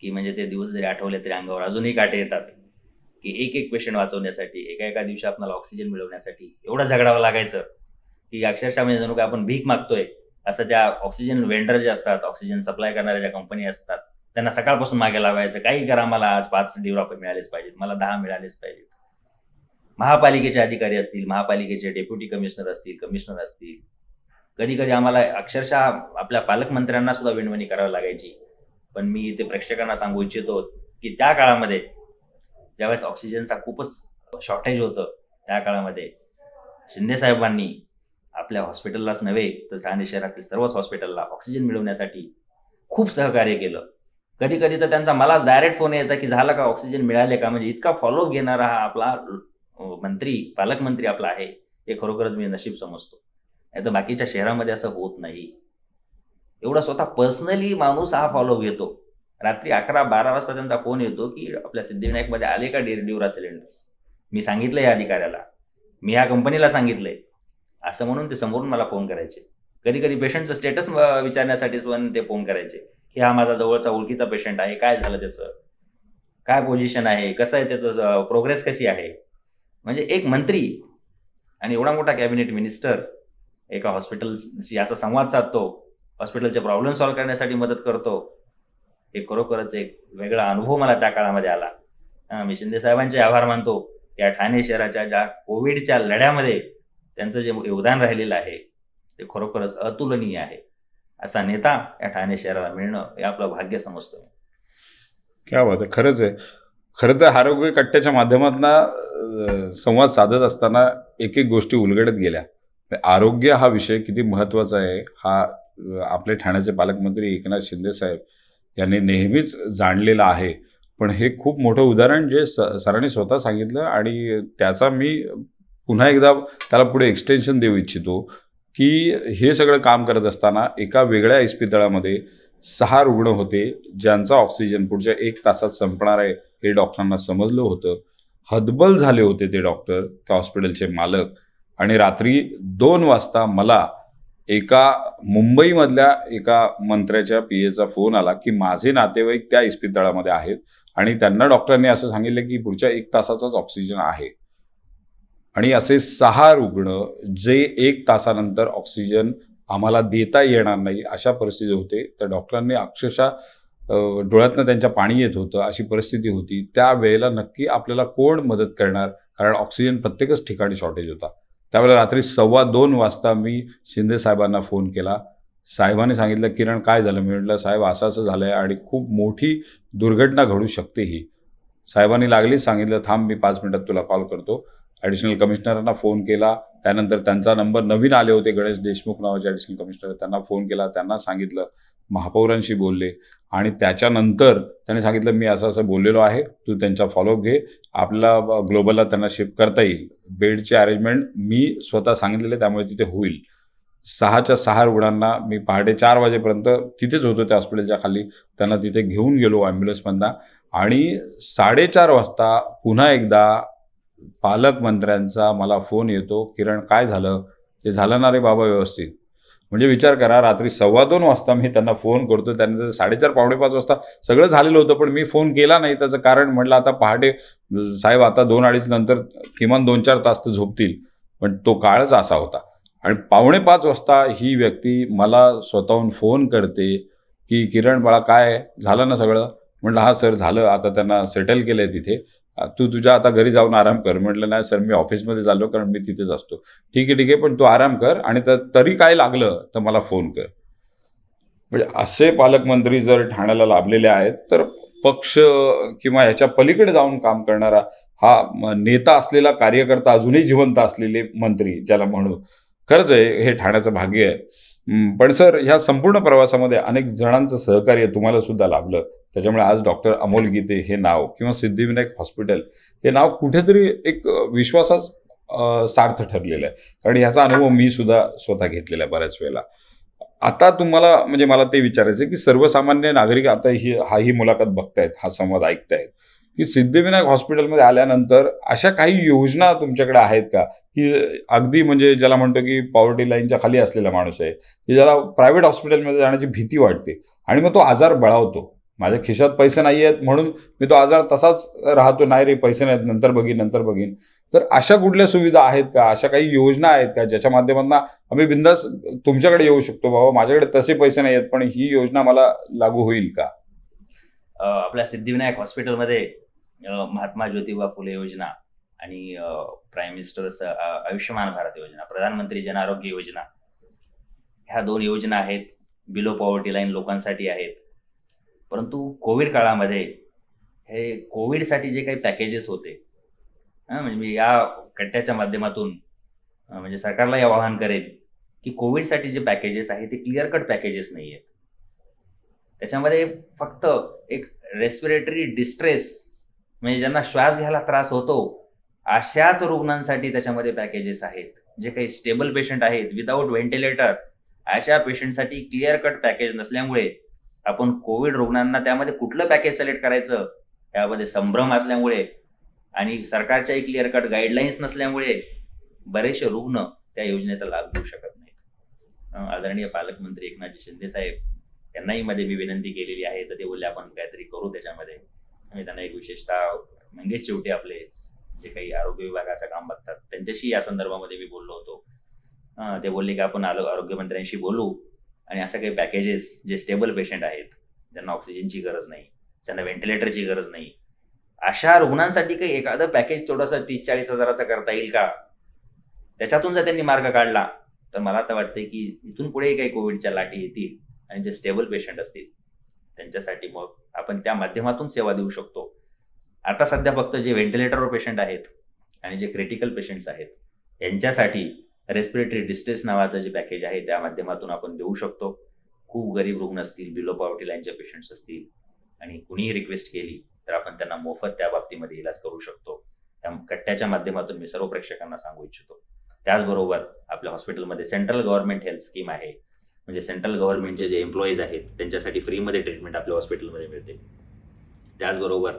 की म्हणजे ते दिवस जरी आठवले तरी अंगावर अजूनही काटे येतात की एक पेशंट वाचवण्यासाठी, एका दिवशी आपल्याला ऑक्सिजन मिळवण्यासाठी एवढं झगडावं लागायचं की अक्षरशः म्हणजे जणू काय आपण भीक मागतोय असं. त्या ऑक्सिजन वेंडर जे असतात, ऑक्सिजन सप्लाय करणाऱ्या ज्या कंपनी असतात, त्यांना सकाळपासून मागे लावायचं, काही करा, मला आज 5 डेव्हलपर मिळालेच पाहिजेत, मला 10 मिळालेच पाहिजेत. महापालिकेचे अधिकारी असतील, महापालिकेचे डेप्युटी कमिशनर असतील, कधी कधी आम्हाला अक्षरशः आपल्या पालकमंत्र्यांना सुद्धा विनवणी करावी लागायची. पण मी ते प्रेक्षकांना सांगू इच्छितो की त्या काळामध्ये ज्यावेळेस ऑक्सिजनचा खूपच शॉर्टेज होतं, त्या काळामध्ये शिंदे साहेबांनी आपल्या हॉस्पिटललाच नव्हे तर ठाणे शहरातील सर्वच हॉस्पिटलला ऑक्सिजन मिळवण्यासाठी खूप सहकार्य केलं. कधी कधी तर त्यांचा मला डायरेक्ट फोन यायचा की झालं का, ऑक्सिजन मिळाले का. म्हणजे इतका फॉलोअप घेणारा हा आपला पालकमंत्री आपला आहे, हे खरोखरच मी नशीब समजतो. नाही तर बाकीच्या शहरामध्ये असं होत नाही. एवढा स्वतः पर्सनली माणूस हा फॉलोअप घेतो. रात्री 11-12 वाजता त्यांचा फोन येतो की आपल्या सिद्धिविनायकमध्ये आले का डिवरा सिलेंडर्स. मी सांगितलं या अधिकाऱ्याला, मी ह्या कंपनीला सांगितलंय, असं म्हणून ते समोरून मला फोन करायचे. कधी कधी पेशंटचं स्टेटस विचारण्यासाठीच पण ते फोन करायचे की हा माझा जवळचा ओळखीचा पेशंट आहे, काय झालं त्याचं, काय पोझिशन आहे, कसं आहे त्याचं, प्रोग्रेस कशी आहे. म्हणजे एक मंत्री आणि एवढा मोठा कॅबिनेट मिनिस्टर एका हॉस्पिटलशी असा संवाद साधतो, हॉस्पिटलचे प्रॉब्लेम सॉल्व्ह करण्यासाठी मदत करतो. हे खरोखरच एक वेगळा अनुभव मला त्या काळामध्ये आला. मी शिंदे साहेबांचे आभार मानतो. या ठाणे शहराच्या ज्या कोविडच्या लढ्यामध्ये त्यांचं जे योगदान राहिलेलं आहे ते खरोखरच अतुलनीय आहे. असा नेता या ठाणे शहराला मिळणं हे आपलं भाग्य समजतो. क्या बात आहे. खरंच आहे. खरं तर आरोग्य कट्ट्याच्या माध्यमातून संवाद साधत असताना एक गोष्टी उलगडत गेल्या. आरोग्य हा विषय किती महत्त्वाचा आहे हा आपले ठाण्याचे पालकमंत्री एकनाथ शिंदे साहेब यांनी नेहमीच जाणलेलं आहे. पण हे खूप मोठं उदाहरण जे सरांनी स्वतः सांगितलं आणि त्याचा मी पुन्हा एकदा त्याला पुढे एक्सटेन्शन देऊ इच्छितो की हे सगळं काम करत असताना एका वेगळ्या इस्पितळामध्ये 6 रुग्ण होते ज्यांचा ऑक्सिजन पुढच्या 1 तासात संपणार आहे हे डॉक्टरांना समजलं होतं. हतबल झाले होते ते डॉक्टर, त्या हॉस्पिटलचे मालक. आणि रात्री 2 वाजता मला मुंबईमधल्या एका मंत्र्याच्या PAचा फोन आला की माझे नातेवाईक त्या इस्पितळामध्ये आहेत आणि त्यांना डॉक्टरांनी असं सांगितलं की पुढच्या 1 तासाचाच ऑक्सिजन आहे. आणि असे 6 रुग्ण जे 1 तासानंतर ऑक्सिजन आम्हाला देता येणार नाही अशा परिस्थिती होते. तर डॉक्टरांनी अक्षरशः डोळ्यातनं त्यांच्या पाणी येत होतं, अशी परिस्थिती होती. त्यावेळेला नक्की आपल्याला कोण मदत करणार, कारण ऑक्सिजन प्रत्येकच ठिकाणी शॉर्टेज होता. त्यावेळेला रात्री 2:15 वाजता मी शिंदे साहेबांना फोन केला. साहेबांनी सांगितलं, किरण काय झालं. मी म्हटलं साहेब असं असं झालं आहे आणि खूप मोठी दुर्घटना घडू शकते ही. साहेबांनी लागलीच सांगितलं थांब मी 5 मिनिटात तुला कॉल करतो. ॲडिशनल कमिशनरांना फोन केला. त्यानंतर त्यांचा नंबर नवीन आले होते, गणेश देशमुख नावाचे ॲडिशनल कमिशनर, त्यांना फोन केला. त्यांना सांगितलं, महापौरांशी बोलले आणि त्याच्यानंतर त्याने सांगितलं मी असं असं बोललेलो आहे, तू त्यांचा फॉलोअप घे, आपल्याला ग्लोबलला त्यांना शिफ्ट करता येईल. बेडची अरेंजमेंट मी स्वतः सांगितलेले त्यामुळे तिथे होईल. 6च्या 6 रुग्णांना मी पहाटे 4 वाजेपर्यंत तिथेच होतो त्या हॉस्पिटलच्या खाली. त्यांना तिथे घेऊन गेलो ॲम्ब्युलन्समधनं आणि 4:30 वाजता पुन्हा एकदा पालकमंत्र्यांचा मला फोन येतो, "किरण काय झालं? ते झालं ना रे बाबा व्यवस्थित?" म्हणजे विचार करा, रात्री 2:15 वाजता मी त्यांना फोन करतो. त्यानंतर 4:30 पावणे 5 वाजता सगळं झालेलं होतं, पण मी फोन केला नाही. त्याचं कारण म्हटलं आता पहाटे साहेब आता 2-2:30 नंतर किमान 2-4 तास तर झोपतील. पण तो काळच असा होता. आणि पावणे 5 वाजता ही व्यक्ती मला स्वतःहून फोन करते, की "किरण बाळा काय झालं ना सगळं?" म्हटलं, "हां सर झालं. आता त्यांना सेटल केलंय तिथे. तू तुझ्या आता घरी जाऊन आराम कर." म्हटलं, "नाही सर मी ऑफिसमध्ये चाललो कारण मी तिथेच असतो." "ठीक आहे, ठीक आहे. पण तू आराम कर आणि तरी काय लागलं तर मला फोन कर." म्हणजे असे पालकमंत्री जर ठाण्याला लाभलेले आहेत, तर पक्ष किंवा ह्याच्या पलीकडे जाऊन काम करणारा हा नेता असलेला कार्यकर्ता, अजूनही जिवंत असलेले मंत्री ज्याला म्हणू, खरंच आहे हे ठाण्याचं भाग्य आहे. पण सर ह्या संपूर्ण प्रवासामध्ये अनेक जणांचं सहकार्य तुम्हाला सुद्धा लाभलं. त्याच्यामुळे आज डॉक्टर अमोल गीते हे नाव किंवा सिद्धिविनायक हॉस्पिटल हे नाव कुठेतरी एक विश्वासास सार्थ ठरलेलं आहे. कारण ह्याचा अनुभव मी सुद्धा स्वतः घेतलेला आहे बऱ्याच वेळेला. आता तुम्हाला म्हणजे मला ते विचारायचं आहे, की सर्वसामान्य नागरिक आता ही मुलाखत बघतायत, हा संवाद ऐकतायत, की सिद्धिविनायक हॉस्पिटलमध्ये आल्यानंतर अशा काही योजना तुमच्याकडे आहेत का, की अगदी म्हणजे ज्याला म्हणतो की पॉवर्टी लाईनच्या खाली असलेला माणूस आहे, की ज्याला प्रायव्हेट हॉस्पिटलमध्ये जाण्याची भीती वाटते आणि मग तो आजार बळावतो. माझ्या खिशात पैसे नाही आहेत म्हणून मी तो आजार तसाच राहतो, नाही रे पैसे नाहीत नंतर बघीन नंतर बघीन. तर अशा कुठल्या सुविधा आहेत का, अशा काही योजना आहेत का ज्याच्या माध्यमातून आम्ही बिंदास तुमच्याकडे येऊ शकतो, बाबा माझ्याकडे तसे पैसे नाही आहेत पण ही योजना मला लागू होईल का? आपल्या सिद्धिविनायक हॉस्पिटलमध्ये महात्मा ज्योतिबा फुले योजना आणि प्राईम मिनिस्टर्स आयुष्यमान भारत योजना, प्रधानमंत्री जन आरोग्य योजना, ह्या 2 योजना आहेत. बिलो पॉवर्टी लाईन लोकांसाठी आहेत. परंतु कोविड काळामध्ये हे कोविडसाठी जे काही पॅकेजेस होते, म्हणजे मी या कट्ट्याच्या माध्यमातून म्हणजे सरकारला आवाहन करेन की कोविडसाठी जे पॅकेजेस आहेत ते क्लिअर कट पॅकेजेस नाही आहेत. त्याच्यामध्ये फक्त एक रेस्पिरेटरी डिस्ट्रेस म्हणजे ज्यांना श्वास घ्यायला त्रास होतो अशाच रुग्णांसाठी त्याच्यामध्ये पॅकेजेस आहेत. जे काही स्टेबल पेशंट आहेत विदाऊट व्हेंटिलेटर अशा पेशंटसाठी क्लिअर कट पॅकेज नसल्यामुळे आपण कोविड रुग्णांना त्यामध्ये कुठलं पॅकेज सिलेक्ट करायचं यामध्ये संभ्रम असल्यामुळे आणि सरकारच्याही क्लिअर कट गाईडलाईन्स नसल्यामुळे बरेचसे रुग्ण त्या योजनेचा लाभ घेऊ शकत नाहीत. आदरणीय पालकमंत्री एकनाथजी शिंदे साहेब यांनाही मध्ये मी विनंती केलेली आहे, तर ते बोलले आपण काहीतरी करू त्याच्यामध्ये. आणि त्यांना एक विशेषतः मंगेश चिवटे आपले जे काही आरोग्य विभागाचं काम बघतात त्यांच्याशी या संदर्भामध्ये मी बोललो होतो. ते बोलले की आपण आरोग्यमंत्र्यांशी बोलू आणि असं काही पॅकेजेस जे स्टेबल पेशंट आहेत, ज्यांना ऑक्सिजनची गरज नाही, ज्यांना व्हेंटिलेटरची गरज नाही, अशा रुग्णांसाठी काही एखादं पॅकेज थोडासा 30-40 हजाराचा करता येईल का, त्याच्यातून जर त्यांनी मार्ग काढला तर मला तर वाटतंय की इथून पुढे काही कोविडच्या लाटी येतील आणि जे स्टेबल पेशंट असतील त्यांच्यासाठी मग आपण त्या माध्यमातून सेवा देऊ शकतो. आता सध्या फक्त जे व्हेंटिलेटरवर पेशंट आहेत आणि जे क्रिटिकल पेशंट्स आहेत यांच्यासाठी रेस्पिरेटरी डिस्ट्रेस नावाचं जे पॅकेज आहे त्या माध्यमातून आपण देऊ शकतो. खूप गरीब रुग्ण असतील, बिलो पॉवर्टी लाईनचे पेशंट्स असतील आणि कुणीही रिक्वेस्ट केली तर आपण त्यांना मोफत त्या बाबतीमध्ये इलाज करू शकतो. त्या कट्ट्याच्या माध्यमातून मी सर्व प्रेक्षकांना सांगू इच्छितो. त्याचबरोबर आपल्या हॉस्पिटलमध्ये सेंट्रल गव्हर्नमेंट हेल्थ स्कीम आहे. म्हणजे सेंट्रल गव्हर्नमेंटचे जे एम्प्लॉईज आहेत त्यांच्यासाठी फ्रीमध्ये ट्रीटमेंट आपल्या हॉस्पिटलमध्ये मिळते. त्याचबरोबर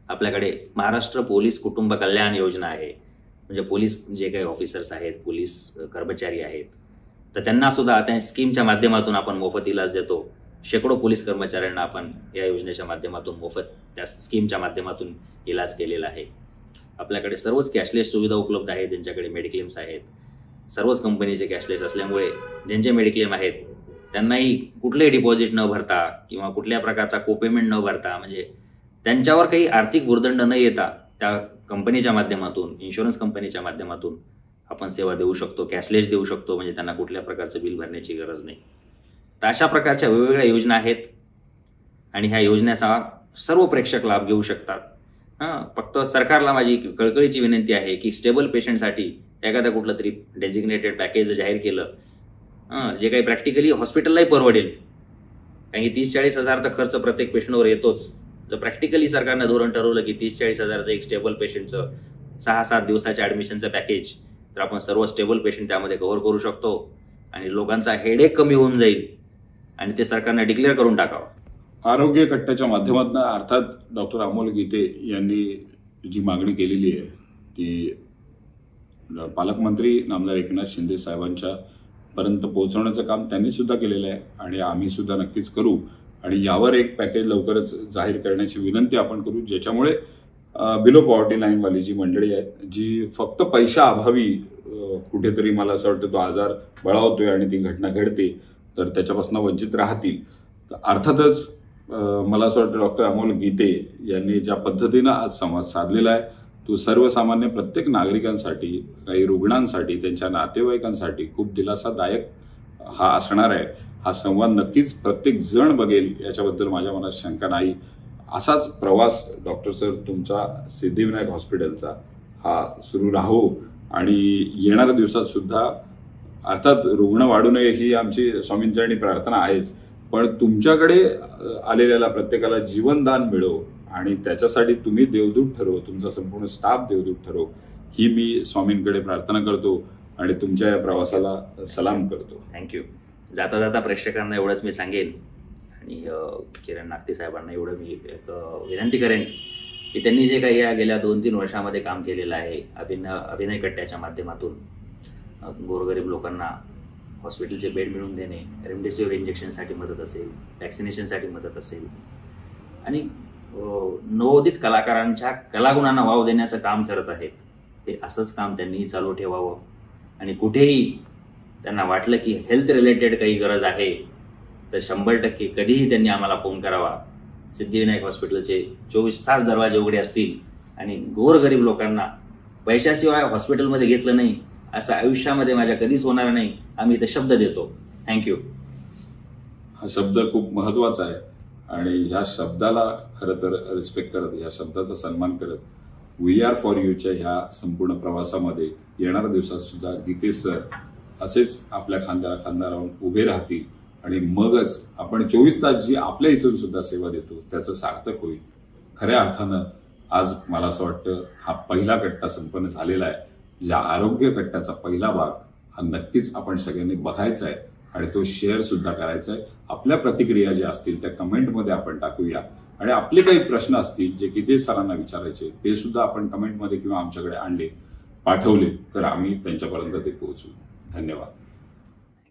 आपल्याकडे महाराष्ट्र पोलीस कुटुंब कल्याण योजना आहे. म्हणजे पोलीस जे काही ऑफिसर्स आहेत, पोलीस कर्मचारी आहेत, तर त्यांना सुद्धा त्या स्कीमच्या माध्यमातून आपण मोफत इलाज देतो. शेकडो पोलीस कर्मचाऱ्यांना आपण या योजनेच्या माध्यमातून मोफत त्या स्कीमच्या माध्यमातून इलाज केलेला आहे. आपल्याकडे सर्वच कॅशलेस सुविधा उपलब्ध आहेत. ज्यांच्याकडे मेडिक्लेम्स आहेत, सर्वच कंपनीचे कॅशलेस असल्यामुळे ज्यांचे मेडिक्लेम आहेत त्यांनाही कुठलेही डिपॉझिट न भरता किंवा कुठल्या प्रकारचा कोपेमेंट न भरता, म्हणजे त्यांच्यावर काही आर्थिक भुर्दंड न येता त्या कंपनीच्या माध्यमातून, इन्शुरन्स कंपनीच्या माध्यमातून आपण सेवा देऊ शकतो, कॅशलेस देऊ शकतो. म्हणजे त्यांना कुठल्या प्रकारचं बिल भरण्याची गरज नाही. तर अशा प्रकारच्या वेगवेगळ्या योजना आहेत आणि ह्या योजनेचा सर्व प्रेक्षक लाभ घेऊ शकतात. फक्त सरकारला माझी कळकळीची विनंती आहे की स्टेबल पेशंटसाठी एखादं कुठलं तरी डेझिग्नेटेड पॅकेज जाहीर केलं, जे काही प्रॅक्टिकली हॉस्पिटललाही परवडेल. कारण की 30-40 हजार तर खर्च प्रत्येक पेशंटवर येतोच. जर प्रॅक्टिकली सरकारनं धोरण ठरवलं की 30-40 हजाराचं एक स्टेबल पेशंटचं 6-7 दिवसाच्या ॲडमिशनचं पॅकेज, तर आपण सर्व स्टेबल पेशंट त्यामध्ये कव्हर करू शकतो आणि लोकांचा हेडेक कमी होऊन जाईल आणि ते सरकारने डिक्लेअर करून टाकावं. आरोग्य कट्ट्याच्या माध्यमातून अर्थात डॉक्टर अमोल गीते यांनी जी मागणी केलेली आहे ती पालकमंत्री नामदार एकनाथ शिंदे साहेबांच्या पर्यंत पोहोचवण्याचं काम त्यांनी सुद्धा केलेलं आहे आणि आम्ही सुद्धा नक्कीच करू आणि यावर एक पॅकेज लवकरच जाहीर करण्याची विनंती आपण करू, ज्याच्यामुळे बिलो पॉवर्टी लाईनवाली जी मंडळी आहे जी फक्त पैशा अभावी कुठेतरी मला असं वाटतं तो आजार बळावतोय आणि ती घटना घडते तर त्याच्यापासून वंचित राहतील. अर्थातच मला असं वाटतं डॉक्टर अमोल गीते यांनी ज्या पद्धतीनं आज संवाद साधलेला आहे तो सर्वसामान्य प्रत्येक नागरिकांसाठी, काही रुग्णांसाठी, त्यांच्या नातेवाईकांसाठी खूप दिलासादायक हा असणार आहे. हा संवाद नक्कीच प्रत्येक जण बघेल याच्याबद्दल माझ्या मनात शंका नाही. असाच प्रवास डॉक्टर सर तुमचा सिद्धिविनायक हॉस्पिटलचा हा सुरू राहो आणि येणाऱ्या दिवसात सुद्धा अर्थात रुग्ण वाढू नये ही आमची स्वामींचरणी प्रार्थना आहेच, पण तुमच्याकडे आलेल्याला प्रत्येकाला जीवनदान मिळो आणि त्याच्यासाठी तुम्ही देवदूत ठरो, तुमचा संपूर्ण स्टाफ देवदूत ठरो ही मी स्वामींकडे प्रार्थना करतो आणि तुमच्या या प्रवासाला सलाम करतो. थँक्यू. जाता जाता प्रेक्षकांना एवढंच मी सांगेन आणि किरण नागती साहेबांना एवढं मी एक विनंती करेन की त्यांनी जे काही या गेल्या 2-3 वर्षामध्ये काम केलेलं आहे अभिनय कट्ट्याच्या माध्यमातून गोरगरीब लोकांना हॉस्पिटलचे बेड मिळवून देणे, रेमडेसिवीर इंजेक्शनसाठी मदत असेल, वॅक्सिनेशनसाठी मदत असेल आणि नवोदित कलाकारांच्या कलागुणांना वाव देण्याचं काम करत आहेत. ते असंच काम त्यांनी चालू ठेवावं आणि कुठेही त्यांना वाटलं की हेल्थ रिलेटेड काही गरज आहे तर 100% कधीही त्यांनी आम्हाला फोन करावा. सिद्धिविनायक हॉस्पिटलचे 24 तास दरवाजे उघडे असतील आणि गोरगरीब लोकांना पैशाशिवाय हॉस्पिटलमध्ये घेतलं नाही असं आयुष्यामध्ये माझ्या कधीच होणार नाही. आम्ही इथे शब्द देतो. थँक्यू. हा शब्द खूप महत्वाचा आहे आणि ह्या शब्दाला खरं तर रिस्पेक्ट करत, ह्या शब्दाचा सन्मान करत वी आर फॉर यूच्या ह्या संपूर्ण प्रवासामध्ये येणाऱ्या दिवसात सुद्धा गीते सर असेच आपल्या खांद्याला खांदा राहून उभे राहतील आणि मगच आपण 24 तास जी आपल्या इथून सुद्धा सेवा देतो त्याचं सार्थक होईल. खऱ्या अर्थानं आज मला असं वाटतं हा पहिला कट्टा संपन्न झालेला आहे. ज्या आरोग्य कट्ट्याचा पहिला भाग हा नक्कीच आपण सगळ्यांनी बघायचा आहे आणि तो शेअर सुद्धा करायचा आहे. आपल्या प्रतिक्रिया ज्या असतील त्या कमेंटमध्ये आपण टाकूया आणि आपले काही प्रश्न असतील जे गीते सरांना विचारायचे ते सुद्धा आपण कमेंटमध्ये किंवा आमच्याकडे आणले, पाठवले तर आम्ही त्यांच्यापर्यंत ते पोहोचू. धन्यवाद.